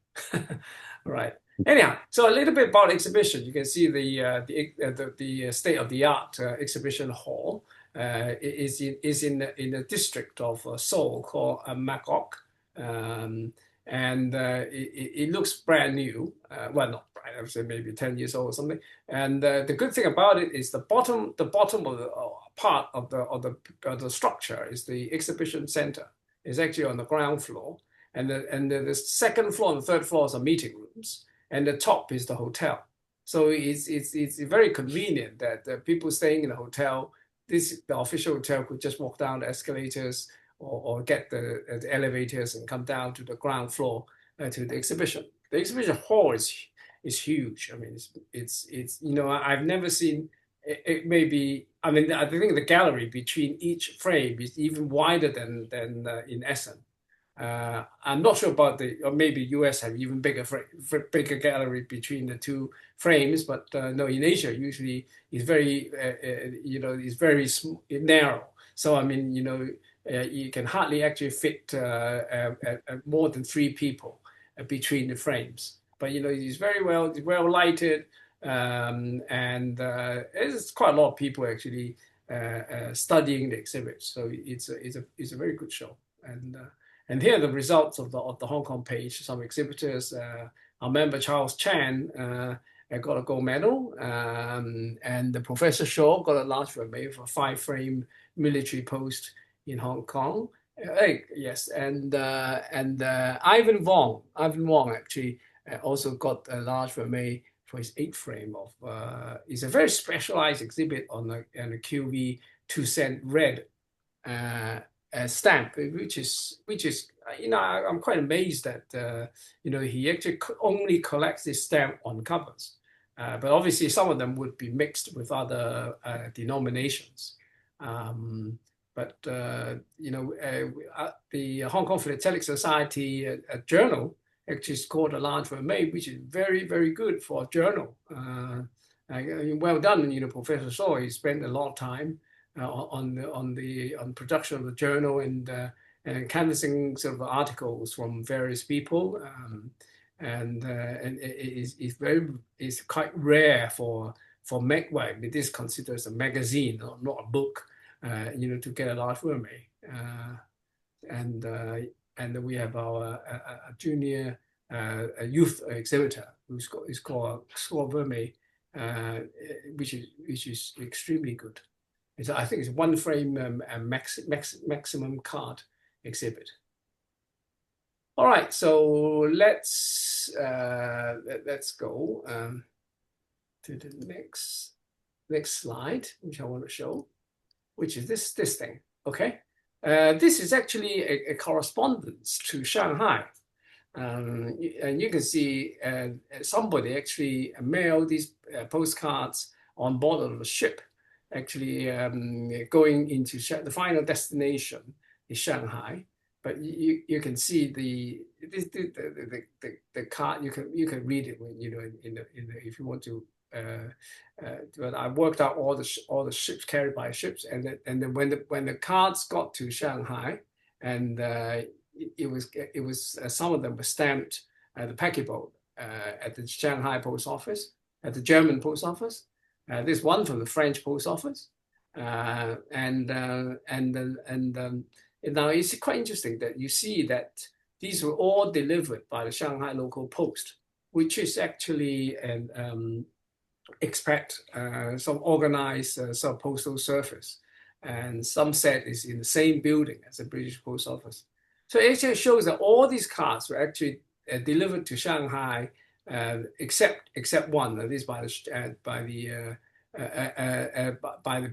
Right. Anyhow, so a little bit about exhibition. You can see the state-of-the-art exhibition hall is in a district of Seoul called Bangkok, and it looks brand new. Well, not brand. I would say maybe 10 years old or something. And the good thing about it is the bottom of the part of the structure is the exhibition center. It's actually on the ground floor, and the second floor and the third floors are meeting rooms. And the top is the hotel. So it's very convenient that people staying in the hotel, the official hotel, could just walk down the escalators or get the elevators and come down to the ground floor to the exhibition. The exhibition hall is huge. I mean, it's I've never seen it. Maybe I think the gallery between each frame is even wider than in Essen. I'm not sure about or maybe US have even bigger gallery between the two frames, but no, in Asia usually it's very it's very narrow. So I mean you can hardly actually fit more than 3 people between the frames. But it's very well lighted, and there's quite a lot of people actually studying the exhibit. So it's a very good show. And here are the results of the Hong Kong page. Some exhibitors, our member Charles Chan got a gold medal, and the Professor Shaw got a large vermeil for 5-frame military post in Hong Kong. Yes, and Ivan Wong actually also got a large vermeil for his 8-frame of. It's a very specialized exhibit on the QV 2 cent red. Stamp, which is I'm quite amazed that he actually only collects this stamp on covers, but obviously some of them would be mixed with other denominations. But the Hong Kong Philatelic Society journal actually scored a large vermeil, which is very, very good for a journal. Well done, Professor Shaw. He spent a lot of time on production of the journal and canvassing sort of articles from various people, and it's quite rare for it is considered as a magazine, not a book, to get a large vermeil. And we have our junior youth exhibitor who's called vermeil, which is extremely good. I think it's 1-frame maximum card exhibit. All right, so let's go to the next slide, which I want to show, which is this thing. Okay, This is actually a correspondence to Shanghai. And you can see somebody actually mailed these postcards on board of the ship, actually going into the final destination is Shanghai. But you can see the card. You can read it when if you want to. But I worked out all the ships carried by ships, and then when the cards got to Shanghai, and it was some of them were stamped at the paquebot at the Shanghai post office, at the German post office. This one from the French post office, and now it's quite interesting that you see that these were all delivered by the Shanghai local post, which is actually an some organized some postal service, and some said is in the same building as the British post office. So it actually shows that all these cards were actually delivered to Shanghai, except one, at least by the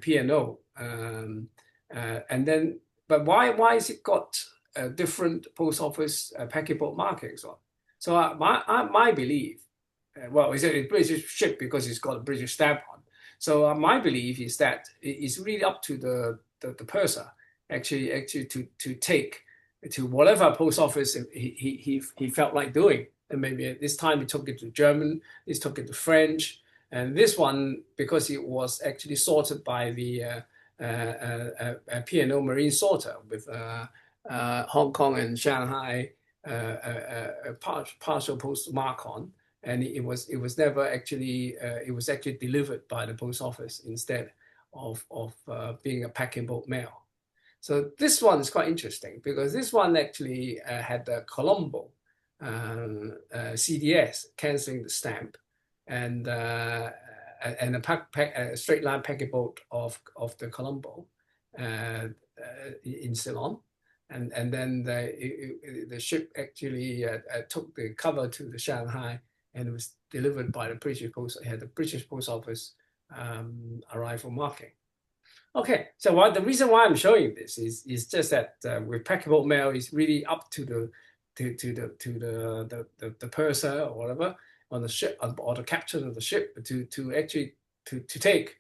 P&O. And then, but why is it got different post office paquebot markings on? So my belief, well, it's a British ship because it's got a British stamp on. So my belief is that it's really up to the purser actually to take to whatever post office he felt like doing. And maybe at this time he took it to German, he took it to French, and this one, because it was actually sorted by the P&O Marine Sorter with Hong Kong and Shanghai partial postmark on, and it was never actually it was actually delivered by the post office instead of being a paquebot mail. So this one is quite interesting because this one actually had the Colombo CDS cancelling the stamp, and a straight line paquebot of the Colombo in Ceylon, and then the ship actually took the cover to the Shanghai, and it was delivered by the British post. It had the British post office arrival marking. Okay, so the reason why I'm showing this is just that with paquebot mail, is really up to the purser or whatever on the ship, or the captain of the ship, to actually take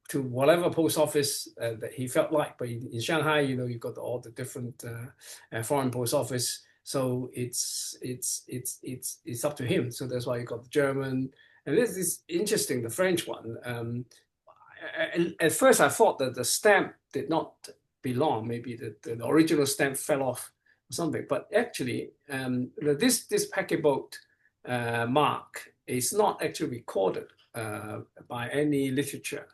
to whatever post office that he felt like. But in Shanghai, you've got all the different foreign post office, so it's up to him. So that's why you got the German, and this is interesting. The French one. At first, I thought that the stamp did not belong. Maybe the original stamp fell off or something. But actually, this paquebot mark is not actually recorded by any literature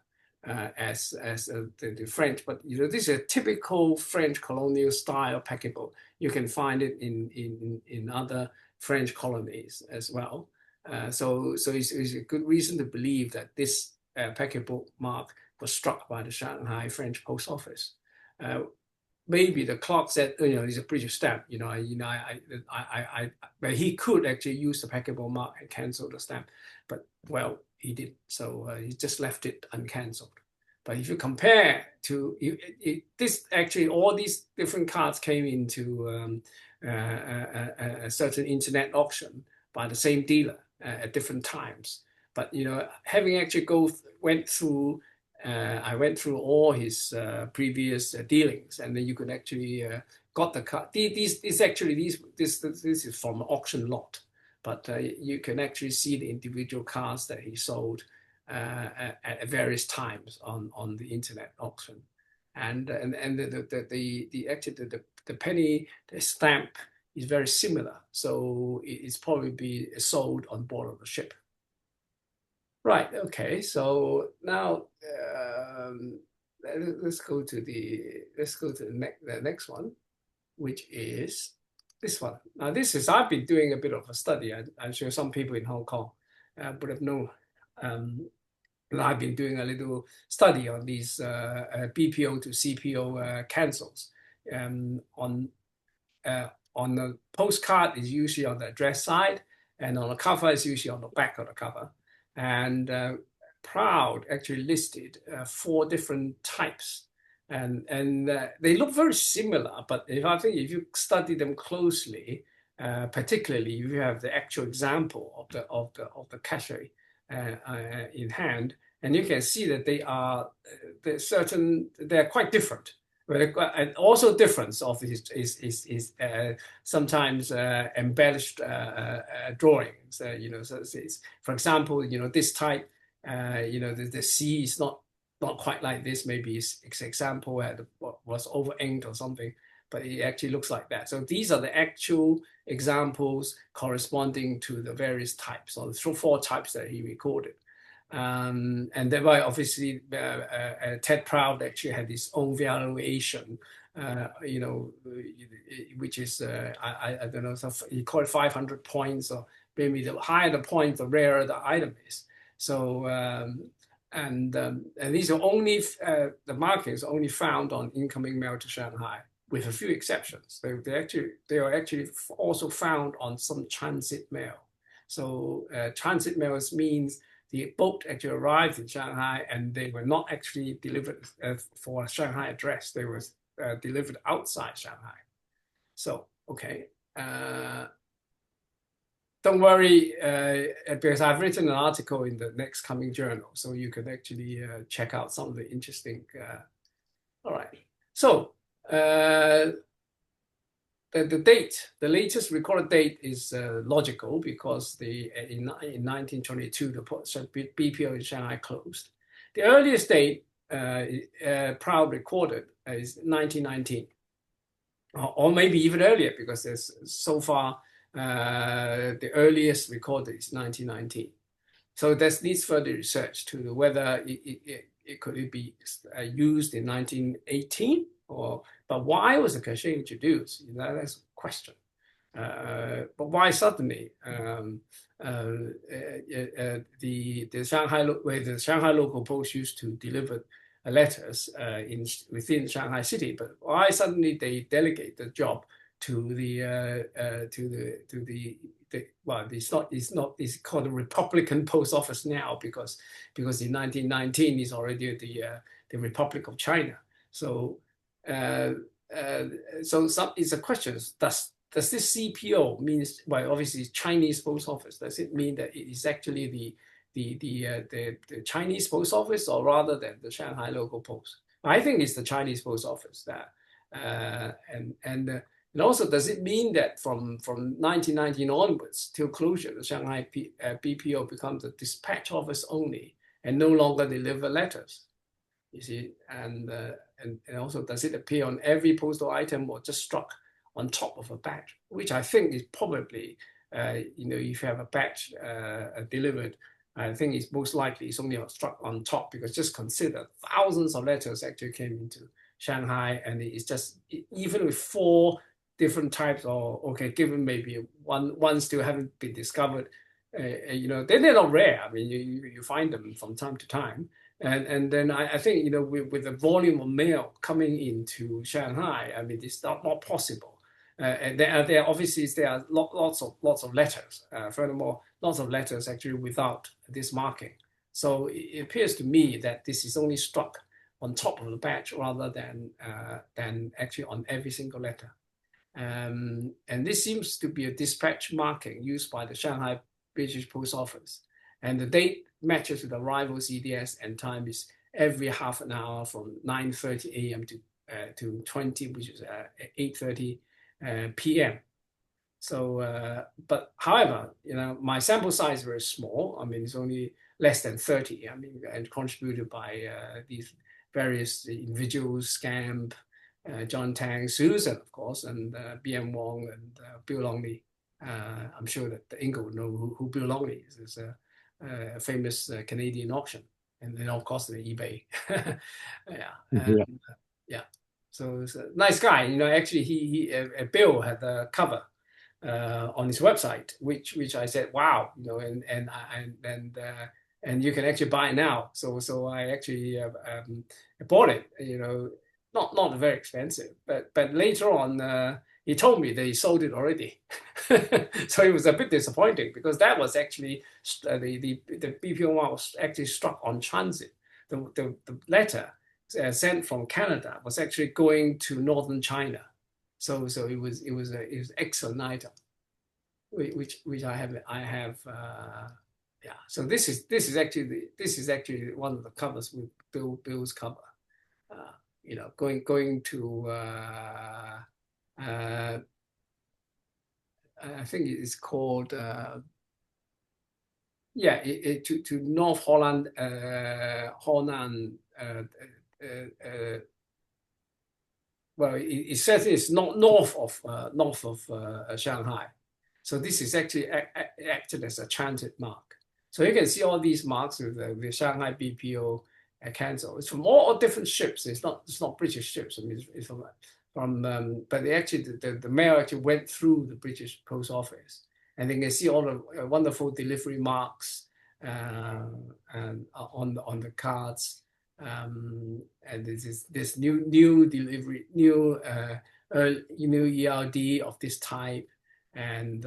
as the French. But this is a typical French colonial style paquebot. You can find it in other French colonies as well. So it's a good reason to believe that this paquebot mark was struck by the Shanghai French post office. Maybe the clerk said, it's a British stamp. But he could actually use the paquebot mark and cancel the stamp, but well, he didn't. So he just left it uncancelled. But if you compare to this, actually, all these different cards came into a certain internet auction by the same dealer at different times. But having actually went through all his previous dealings, and then you could actually got the card. This is from an auction lot, but you can actually see the individual cards that he sold at various times on the internet auction, and the penny, the stamp is very similar, so it's probably be sold on board of the ship. Right. Okay. So now let's go to the next one, which is this one. Now I've been doing a bit of a study. I'm sure some people in Hong Kong would have known. I've been doing a little study on these BPO to CPO cancels. On the postcard is usually on the address side, and on the cover is usually on the back of the cover. And Proud actually listed 4 different types and they look very similar. But I think if you study them closely, particularly if you have the actual example of the cachet in hand, and you can see that they are quite different. And also difference of is sometimes embellished drawings. So for example, this type, the sea is not quite like this. Maybe it's example where was over inked or something, but it actually looks like that. So these are the actual examples corresponding to the various types, or the 4 types that he recorded. And thereby, obviously, Ted Proud actually had his own valuation, which is, I don't know, so he called it 500 points, or maybe the higher the point, the rarer the item is. So, and these are only, the markings are only found on incoming mail to Shanghai, with a few exceptions. They are actually also found on some transit mail. So transit mails means the boat actually arrived in Shanghai, and they were not actually delivered for a Shanghai address. They were delivered outside Shanghai. So, okay. Don't worry, because I've written an article in the next coming journal, so you can actually check out some of the interesting. All right. So, the date, the latest recorded date is logical, because in 1922 the BPO in Shanghai closed. The earliest date Proud recorded is 1919, or maybe even earlier, because there's so far the earliest recorded is 1919. So this needs further research to whether it could be used in 1918 or. But why was the cachet introduced? That's a question. But why suddenly the Shanghai local post used to deliver letters within Shanghai city, but why suddenly they delegate the job to it's called the Republican Post Office now, because in 1919 is already the Republic of China. So. So it's a question: does this CPO means, well, obviously Chinese post office? Does it mean that it is actually the Chinese post office, or rather than the Shanghai local post? I think it's the Chinese post office that, and also, does it mean that from 1919 onwards till closure, the Shanghai BPO becomes a dispatch office only and no longer deliver letters? You see, and also, does it appear on every postal item, or just struck on top of a batch? Which I think is probably, if you have a batch delivered, I think it's most likely it's only struck on top, because just consider thousands of letters actually came into Shanghai, and it's just, even with 4 different types, or okay, given maybe one still haven't been discovered, they're not rare. I mean, you find them from time to time. And then I think, with the volume of mail coming into Shanghai, I mean, it's not possible. And there obviously there are lots of letters. Furthermore, lots of letters actually without this marking. So it appears to me that this is only struck on top of the batch, rather than actually on every single letter. And this seems to be a dispatch marking used by the Shanghai British Post Office. And the date matches with the arrival CDS, and time is every half an hour from 9:30 a.m. to 20, which is 8:30 p.m. So, but however, my sample size is very small. I mean, it's only less than 30. I mean, and contributed by these various individuals: Scamp, John Tang, Susan, of course, and B.M. Wong and Bill Longley. I'm sure that the Ingo would know who Bill Longley is. It's a famous Canadian auction, and then of course the eBay. Yeah. So it's a nice guy. Actually, he Bill had a cover on his website, which I said, wow, and you can actually buy it now. So I actually bought it. Not very expensive, but later on. He told me they sold it already. So it was a bit disappointing, because that was actually the BPO one was actually struck on transit. The letter sent from Canada was actually going to northern China. So it was excellent item, which I have. Yeah. So this is actually one of the covers with Bill's cover. You know, going to I think it's called to North Holland, Honan. Well, it says it's not north of Shanghai. So this is actually acted as a transit mark. So you can see all these marks with the Shanghai BPO cancel. It's from all different ships. It's not British ships. I mean, it's from but they actually the mail actually went through the British Post Office, and you can see all the wonderful delivery marks and on the cards. And this new delivery, new ERD of this type, and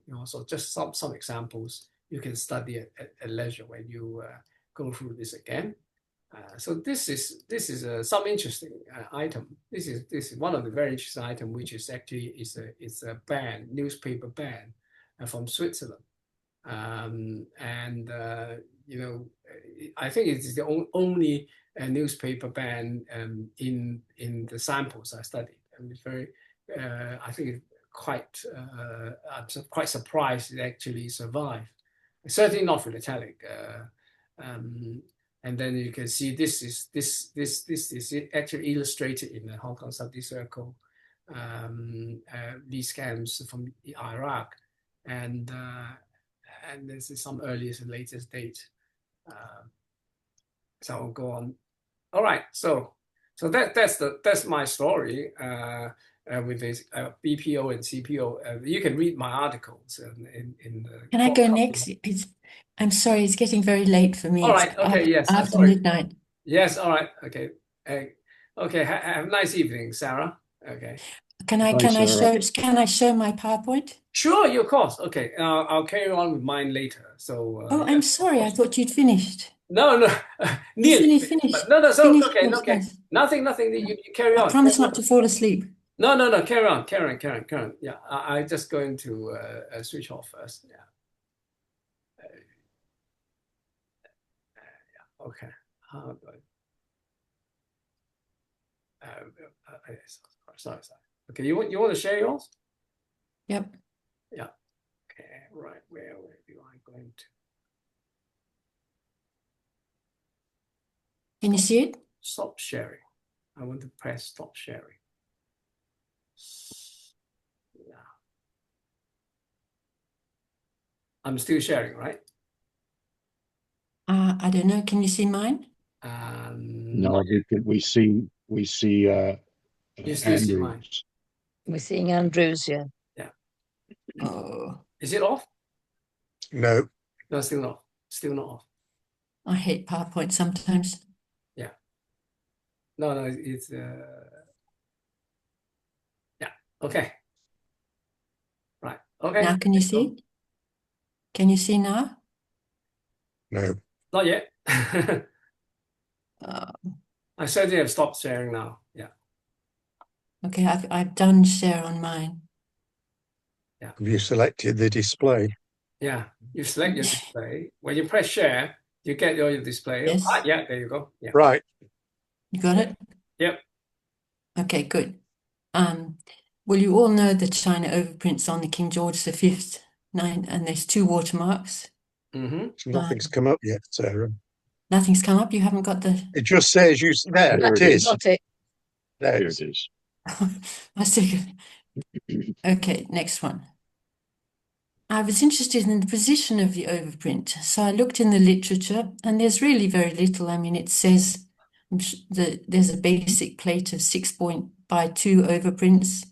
you know, so just some examples you can study at leisure when you go through this again. So this is some interesting item. This is one of the very interesting item, which is actually it's a ban, newspaper ban from Switzerland, and you know, I think it's the only newspaper ban in the samples I studied. And it's very, I think it's quite, I'm quite surprised it actually survived. Certainly not philatelic. And then you can see this is actually illustrated in the Hong Kong Study Circle, these scams from Iraq, and this is some earliest and latest date. So I'll go on. All right, so that's my story with this BPO and CPO. You can read my articles in the. Can I go next? I'm sorry, it's getting very late for me. All right, okay, yes. After midnight. Yes, all right, okay. Okay, have a nice evening, Sarah. Okay. Can I show my PowerPoint? Sure, of course. Okay, I'll carry on with mine later. So. Oh, I'm sorry. I thought you'd finished. No, nearly finished. No, so finished, okay, okay. yes. Nothing. You carry on. I promise not to fall asleep. No. Carry on. Yeah, I'm just going to switch off first. Yeah. Yeah. Okay. How do I? Sorry. Okay, you want to share yours? Yep. Yeah. Okay. Right. Where do I going to? Can you see it? Stop sharing. I want to press stop sharing. Yeah. I'm still sharing, right? I don't know. Can you see mine? No, we see you still see mine. Andrews. We're seeing Andrews, yeah. Yeah. Oh, Is it off? No. No, still not. Still not off. I hate PowerPoint sometimes. Yeah. No, it's yeah. Okay. Right. Okay. Now, can you see? Can you see now? No. Not yet. Uh, I certainly have stopped sharing now. Yeah. okay, I've done share on mine. Yeah. Have you selected the display? Yeah. You select your display. When you press share, you get your display. Yes. Yeah, there you go. Yeah. Right. You got it? Yep. Okay, good. Well, you all know that China overprints on the King George V, and there's 2 watermarks. Mm-hmm. Nothing's come up yet, Sarah. Nothing's come up. You haven't got the. It just says you there. There It it is. Got it. There Here it is. it is. I still. Okay, next one. I was interested in the position of the overprint, so I looked in the literature, and there's really very little. I mean, it says that there's a basic plate of 6-point by 2 overprints,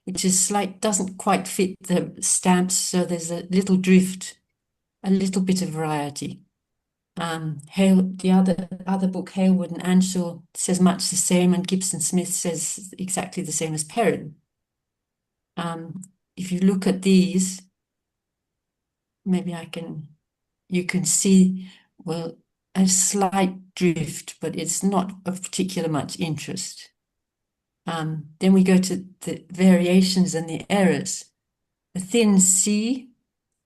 which is doesn't quite fit the stamps, so there's a little drift, a little bit of variety. The other book, Halewood and Anshaw, says much the same, and Gibson Smith says exactly the same as Perrin. If you look at these, maybe you can see, well, a slight drift, but it's not of particular much interest. Then we go to the variations and the errors. The thin C,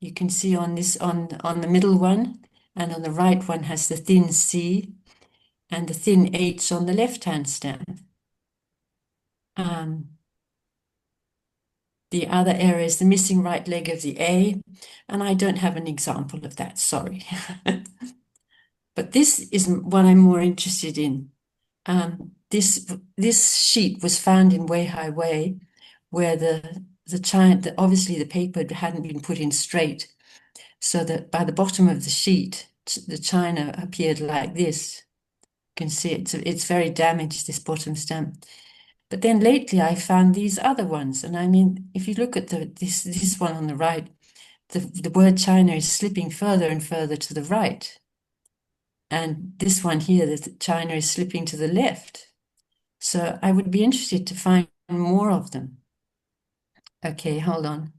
you can see on this on the middle one, and on the right one has the thin C, and the thin H on the left-hand stamp. The other error is the missing right leg of the A, and I don't have an example of that, sorry. But this is what I'm more interested in. This sheet was found in Weihai Wei, where obviously the paper hadn't been put in straight, so that by the bottom of the sheet, the china appeared like this. You can see it's very damaged, this bottom stamp. But then lately I found these other ones, and I mean, if you look at this one on the right, the word China is slipping further and further to the right. And this one here, the China is slipping to the left. So I would be interested to find more of them. Okay, hold on.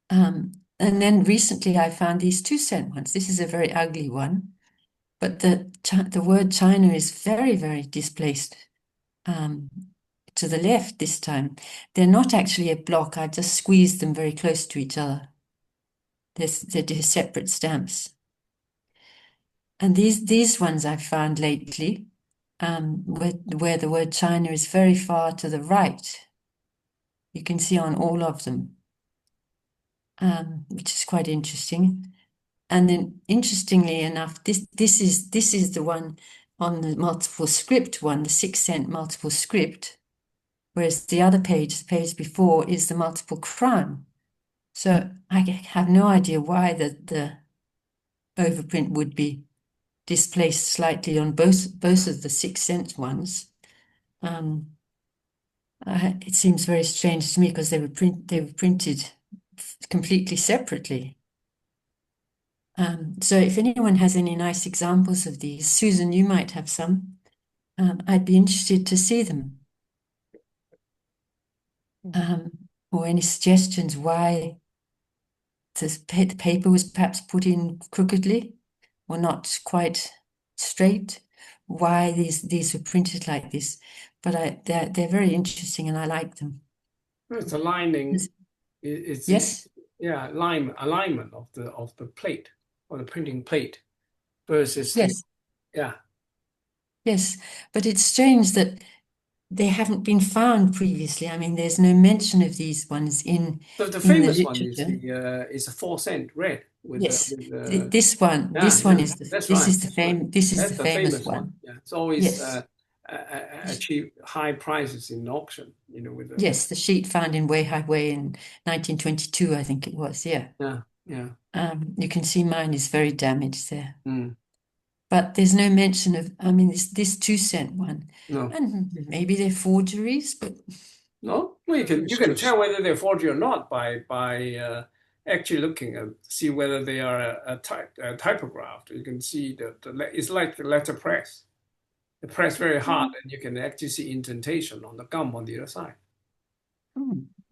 And then recently I found these 2-cent ones. This is a very ugly one, but the word China is very, very displaced to the left this time. They're not actually a block. I just squeezed them very close to each other. They're separate stamps. And these ones I've found lately, where the word China is very far to the right. You can see on all of them, which is quite interesting. And then, interestingly enough, this is the one on the multiple script one, the 6-cent multiple script, whereas the other page, the page before, is the multiple crown. So I have no idea why the overprint would be displaced slightly on both of the 6-cent ones. It seems very strange to me because they were printed completely separately. So if anyone has any nice examples of these, Susan, you might have some. I'd be interested to see them. Or any suggestions why the paper was perhaps put in crookedly or not quite straight, why these were printed like this. But they're very interesting and I like them. It's a lining. Yes. Yeah, alignment of the plate or the printing plate versus yes. Yeah. Yes, but it's strange that they haven't been found previously. I mean, there's no mention of these ones in the famous the one is a 4-cent red with yes. with this one is the famous one. Yeah, it's always yes. Achieve high prices in auction, with the yes, the sheet found in Weihai Wei in 1922, I think it was. Yeah. You can see mine is very damaged there. But there's no mention of, I mean, this 2-cent one. No. And maybe they're forgeries, but no. Well, you can tell whether they're forgery or not by actually looking and see whether they are a typographed. You can see it's like the letter press. They press very hard, and you can actually see indentation on the gum on the other side.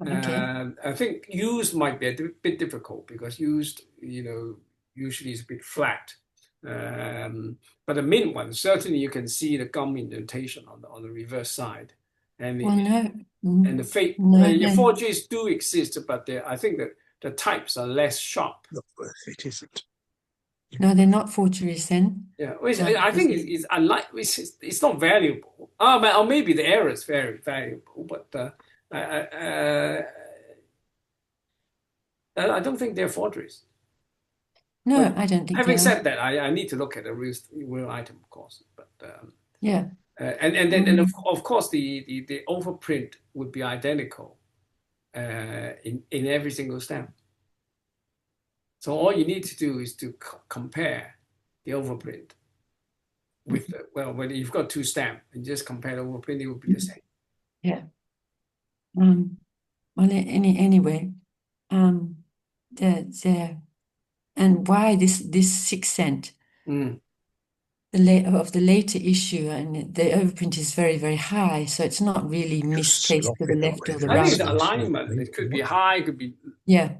Okay. I think used might be a bit difficult because used, usually is a bit flat. But the mint one, certainly you can see the gum indentation on the reverse side. And the forgeries do exist, but I think that the types are less sharp. Not worth it, is it? No, they're not forgeries then. Yeah, I think it's unlikely. It's not valuable. Or maybe the error is very valuable, but I don't think they're forgeries. No, but I don't think. Having said that, I need to look at the real item, of course. But yeah, and then of course the overprint would be identical in every single stamp. So all you need to do is to compare the overprint with when you've got 2 stamps and just compare the overprint, it would be the same. Yeah. Well, anyway, and why this 6-cent of the later issue, and the overprint is very, very high, so it's not really misplaced to the left or the right. I think the alignment, it could be high, it could be yeah.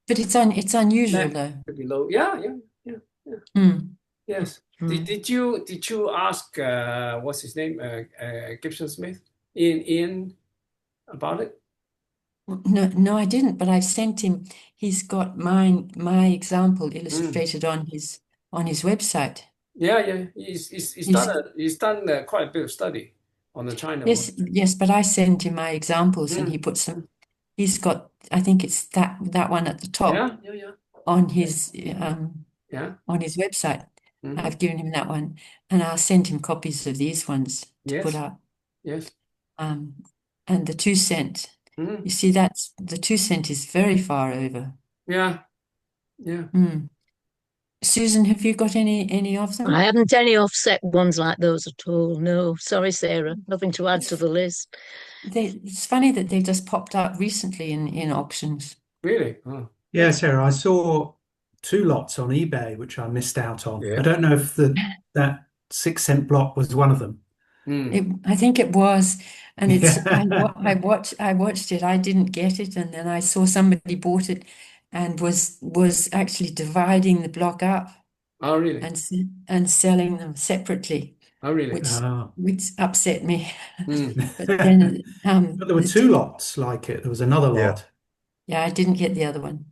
But it's unusual though. Could be low. Yeah. Yes. Mm. Did you ask what's his name, Gibson Smith, Ian about it? No, I didn't, but I've sent him. He's got my example illustrated on his website. Yeah. He's done quite a bit of study on the China one. Yes, but I sent him my examples, and he puts them. He's got, I think it's that one at the top Yeah. on his Yeah. on his website. Mhm. I've given him that one, and I'll send him copies of these ones to put Yes. up. Yes. And the 2 cent. Mhm. You see, that's the 2 cent is very far over. Yeah. Susan, have you got any of them? I haven't any offset ones like those at all. No, sorry, Sarah. Nothing to add to the list. It's funny that they just popped up recently in auctions. Really? Oh. Yeah, Sarah, I saw 2 lots on eBay which I missed out on. Yeah. I don't know if that 6 cent block was one of them. I think it was, and it's Yeah. I watched it. I didn't get it, and then I saw somebody bought it, and was actually dividing the block up Oh, really? and selling them separately, Oh, really? which upset me. But But then there were 2 lots like it. There was another lot. Yeah, I didn't get the other one.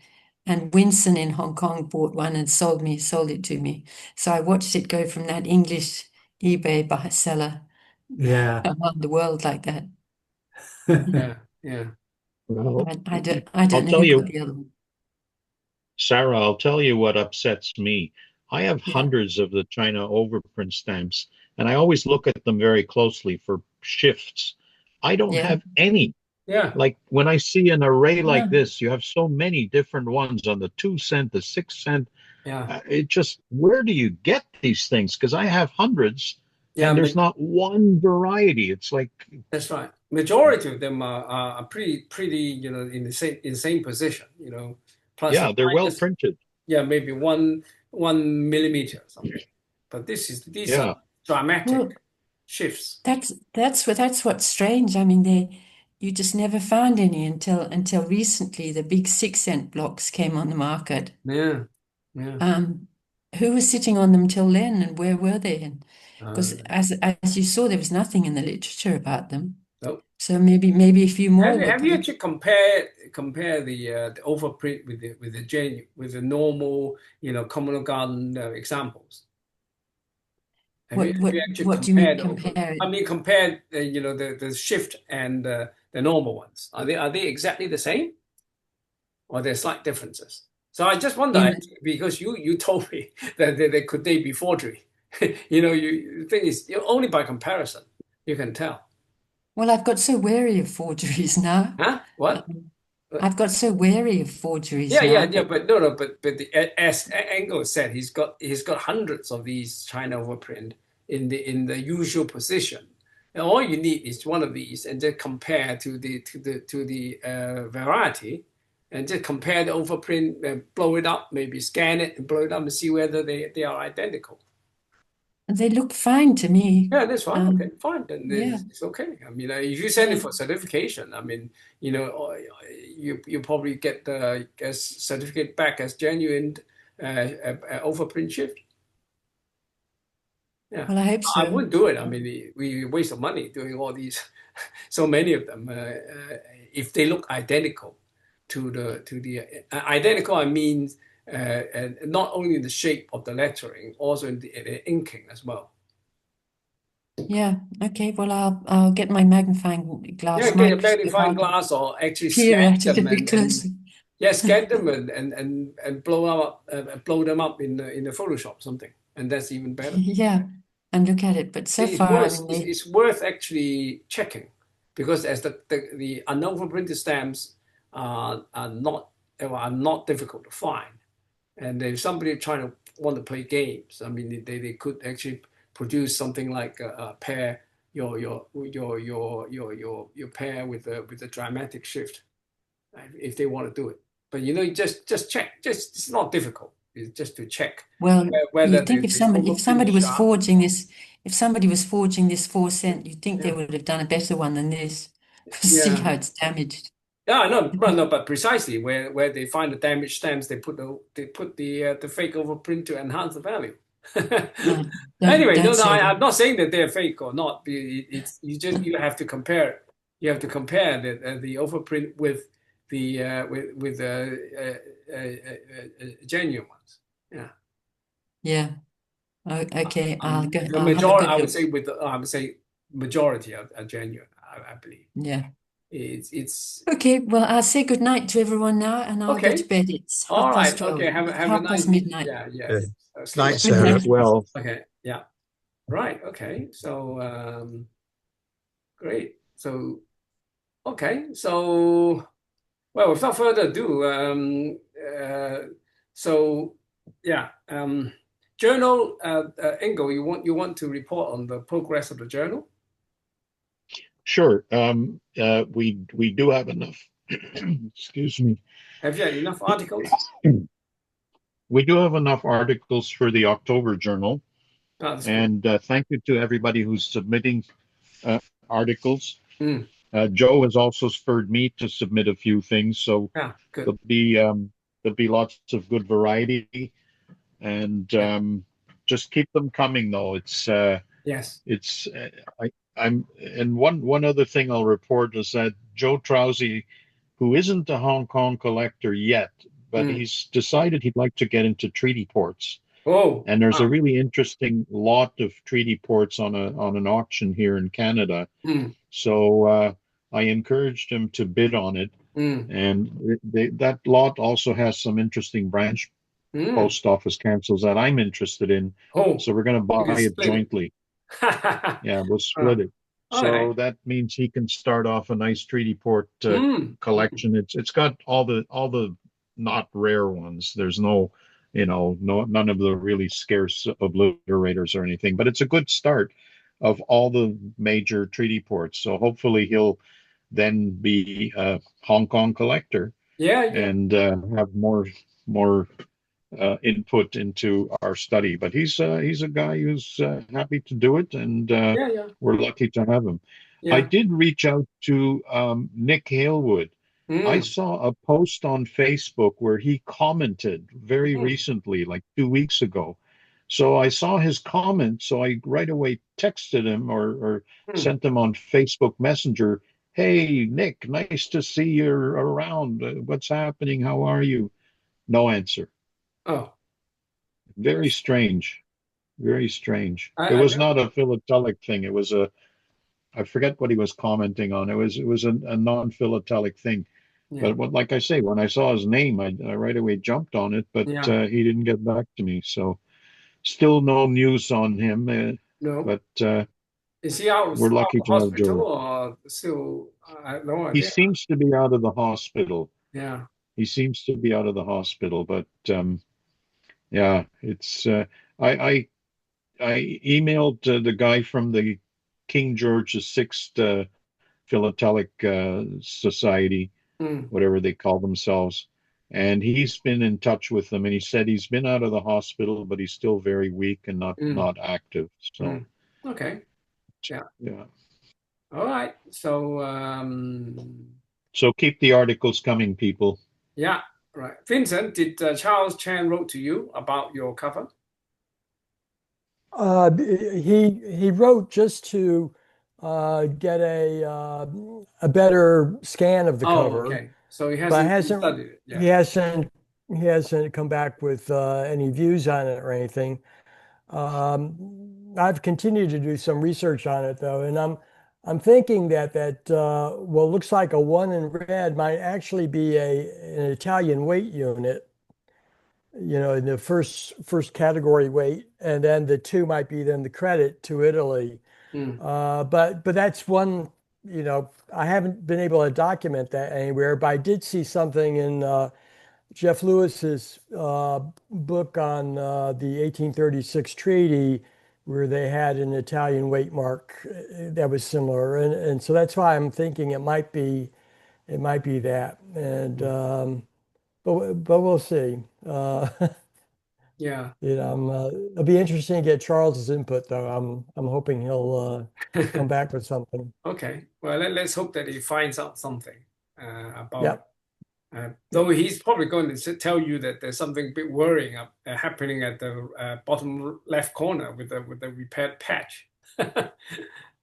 And Winston in Hong Kong bought one and sold it to me. So I watched it go from that English eBay bestseller Yeah. around the world like that. Yeah. I don't I'll know tell who you, got the other one. Sarah, I'll tell you what upsets me. I have Yeah. hundreds of the China overprint stamps, and I always look at them very closely for shifts. I don't Yeah. have any. Yeah. Like when I see an array like Yeah. this, you have so many different ones on the 2 cent, the 6 cent. Yeah. It just, where do you get these things? Because I have hundreds, Yeah. and there's not one variety. It's like, That's right. Majority of them are pretty, in the same position, plus yeah, or they're well minus, printed. yeah, maybe 1 millimeter or something. But these Yeah. are dramatic Well, shifts. that's what's strange. I mean, you just never found any until recently. The big 6 cent blocks came on the market. Yeah. Who was sitting on them till then, and where were they? Because as you saw, there was nothing in the literature about them. Nope. So maybe a few more were Have you put. actually compare the overprint with the normal, Common Garden examples? Have you actually What do you mean compared compare it? I mean, compared, the shift and the normal ones. Are they exactly the same, or there slight differences? So I just wonder, In- because you told me that they could be forgery. The thing is, only by comparison you can tell. Well, I've got so wary of forgeries now. Huh? What? I've got so wary of forgeries Yeah, now. but as Engel said, he's got hundreds of these China overprint in the usual position. And all you need is one of these, and just compare to the variety, and just compare the overprint, blow it up, maybe scan it and blow it up and see whether they are identical. They look fine to me. Yeah, that's fine. Okay, fine. Then Yeah. it's okay. I mean, if you send it for certification, I mean, you probably get the certificate back as genuine overprint shift. Yeah. Well, I hope so. I wouldn't do it. I mean, we waste of money doing all these, so many of them. If they look identical to the identical, I mean, not only in the shape of the lettering, also in the inking as well. Yeah. Okay. Well, I'll get my magnifying glass. Yeah, get a magnifying glass, or actually peer scan at it a them bit closely. scan them and blow them up in the Photoshop or something, and that's even better. Yeah, and look at it. But so It's far, worth, I mean, it's worth actually checking, because as the unoverprinted stamps are not difficult to find, and if somebody want to play games, I mean, they could actually produce something like a pair your pair with the dramatic shift, if they want to do it. But just check. It's not difficult. It's just to check. well, whether you'd think if somebody was sharp. forging this, 4 cent, you'd think they would have done a better one than this. See how it's damaged. Yeah, no, but precisely where they find the damaged stamps, they put the fake overprint to enhance the value. Anyway, don't no, say that. I'm not saying that they're fake or not. It's you have to compare. You have to compare the overprint with the genuine ones. Yeah. Yeah. Okay, I'll have a I good would say look. I would say majority are genuine. I believe. Yeah. It's Okay, well, I'll say good night to everyone now, and I'll go to okay. bed. It's All half past right. 12. Okay. It's Have a half past nice. midnight. Yeah. Yeah. Sleep. Night, Good Sarah. night. Well, Okay. Yeah. Right. Okay. So great. So okay. So well, without further ado, so yeah, journal. Ingo, you want to report on the progress of the journal? sure. We do have enough. Excuse me. Have you had enough articles? We do have enough articles for the October journal, Oh, that's good. and thank you to everybody who's submitting articles. Mm. Joe has also spurred me to submit a few things, so Yeah, good. there'll be lots of good variety, and just keep them coming. Though Yes. I'm and one other thing I'll report is that Joe Trousey, who isn't a Hong Kong collector yet, but he's decided he'd like to get into treaty ports. Oh, And there's a really interesting lot of treaty ports on an auction here in Canada. So I encouraged him to bid on it, and that lot also has some interesting branch post office cancels that I'm interested in. Oh, so we're going to buy it jointly. Yeah, we'll split it. So right. that means he can start off a nice treaty port collection. It's got all the not rare ones. There's none of the really scarce obliterators or anything, but it's a good start of all the major treaty ports. So hopefully he'll then be a Hong Kong collector. Yeah. And have more input into our study. But he's a guy who's happy to do it, and we're lucky to have him. Yeah. I did reach out to Nick Halewood. I saw a post on Facebook where he commented very recently, like 2 weeks ago. So I saw his comment, so I right away texted him or sent him on Facebook Messenger. Hey, Nick, nice to see you're around. What's happening? How are you? No answer. Oh, very strange. Very strange. It I was not a philatelic thing. It was I forget what he was commenting on. It was a non-philatelic thing. Yeah. But like I say, when I saw his name, I right away jumped on it, but he didn't get back to me. So still no news on him. No. But is he out we're lucky of the to have hospital Joe. or still? I have no He idea. seems to be out of the hospital. Yeah. He seems to be out of the hospital, but yeah, it's I emailed the guy from the King George VI Philatelic Society, whatever they call themselves, and he's been in touch with them, and he said he's been out of the hospital, but he's still very weak and not active. So okay, yeah. All right, so keep the articles coming, people. Yeah, right. Vincent, did Charles Chan wrote to you about your cover? He wrote just to get a better scan of the cover. Okay. So he but hasn't studied it. Yeah. He hasn't come back with any views on it or anything. I've continued to do some research on it though, and I'm thinking that what looks like a 1 in red might actually be an Italian weight unit. In the first category weight, and then the 2 might be then the credit to Italy. But that's one, I haven't been able to document that anywhere, but I did see something in Jeff Lewis's book on the 1836 treaty where they had an Italian weight mark that was similar. And so that's why I'm thinking it might be that. And but we'll see. Yeah. It'll be interesting to get Charles's input, though. I'm hoping he'll come back with something. Okay. Well, let's hope that he finds out something about it. Though he's probably going to tell you that there's something a bit worrying happening at the bottom left corner with the repaired patch.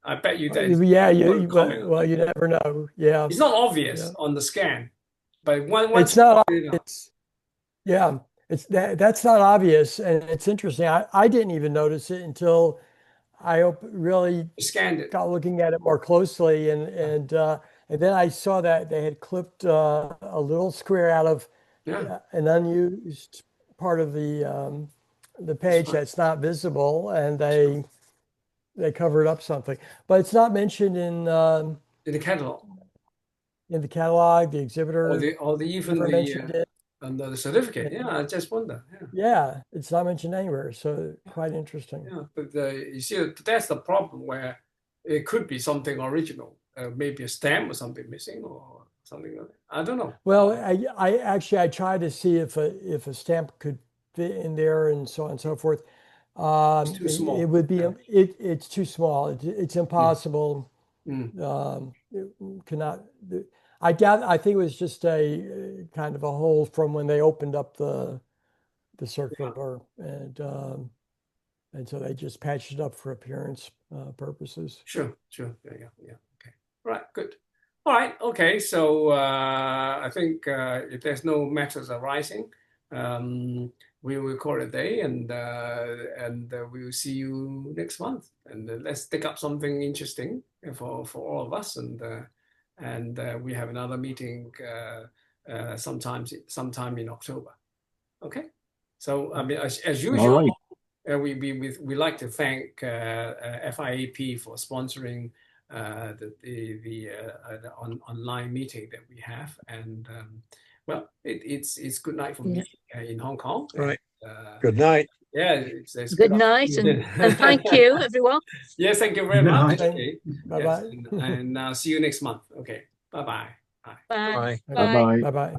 I bet you that. Yeah, well, you never know. Yeah, it's not obvious on the scan, but once it's not obvious. Yeah, that's not obvious, and it's interesting. I didn't even notice it until I really scanned it, got looking at it more closely, and then I saw that they had clipped a little square out of an unused part of the page that's not visible, and they covered up something, but it's not mentioned in the catalog. In the catalog, the exhibitor, or the even the under the certificate. Yeah, I just wonder. Yeah, it's not mentioned anywhere, so quite interesting. Yeah, but you see, that's the problem where it could be something original, maybe a stamp or something missing or something like that. I don't know. Well, I tried to see if a stamp could fit in there and so on and so forth. It's too small. It would be it's too small. It's impossible. It cannot. I think it was just a kind of a hole from when they opened up the circular, and so they just patched it up for appearance purposes. Sure. Yeah. Okay. Right. Good. All right. Okay. So I think if there's no matters arising, we will call it a day, and we will see you next month. And let's take up something interesting for all of us, and we have another meeting sometime in October. Okay. So I mean, as usual, we like to thank FIAP for sponsoring the online meeting that we have, and well, it's good night for me in Hong Kong. Right. Good night. Yeah, it's good night, and thank you, everyone. Yes, thank you very much. Okay. Bye bye. Yes, and see you next month. Okay. Bye bye. Bye. Bye bye. Bye bye.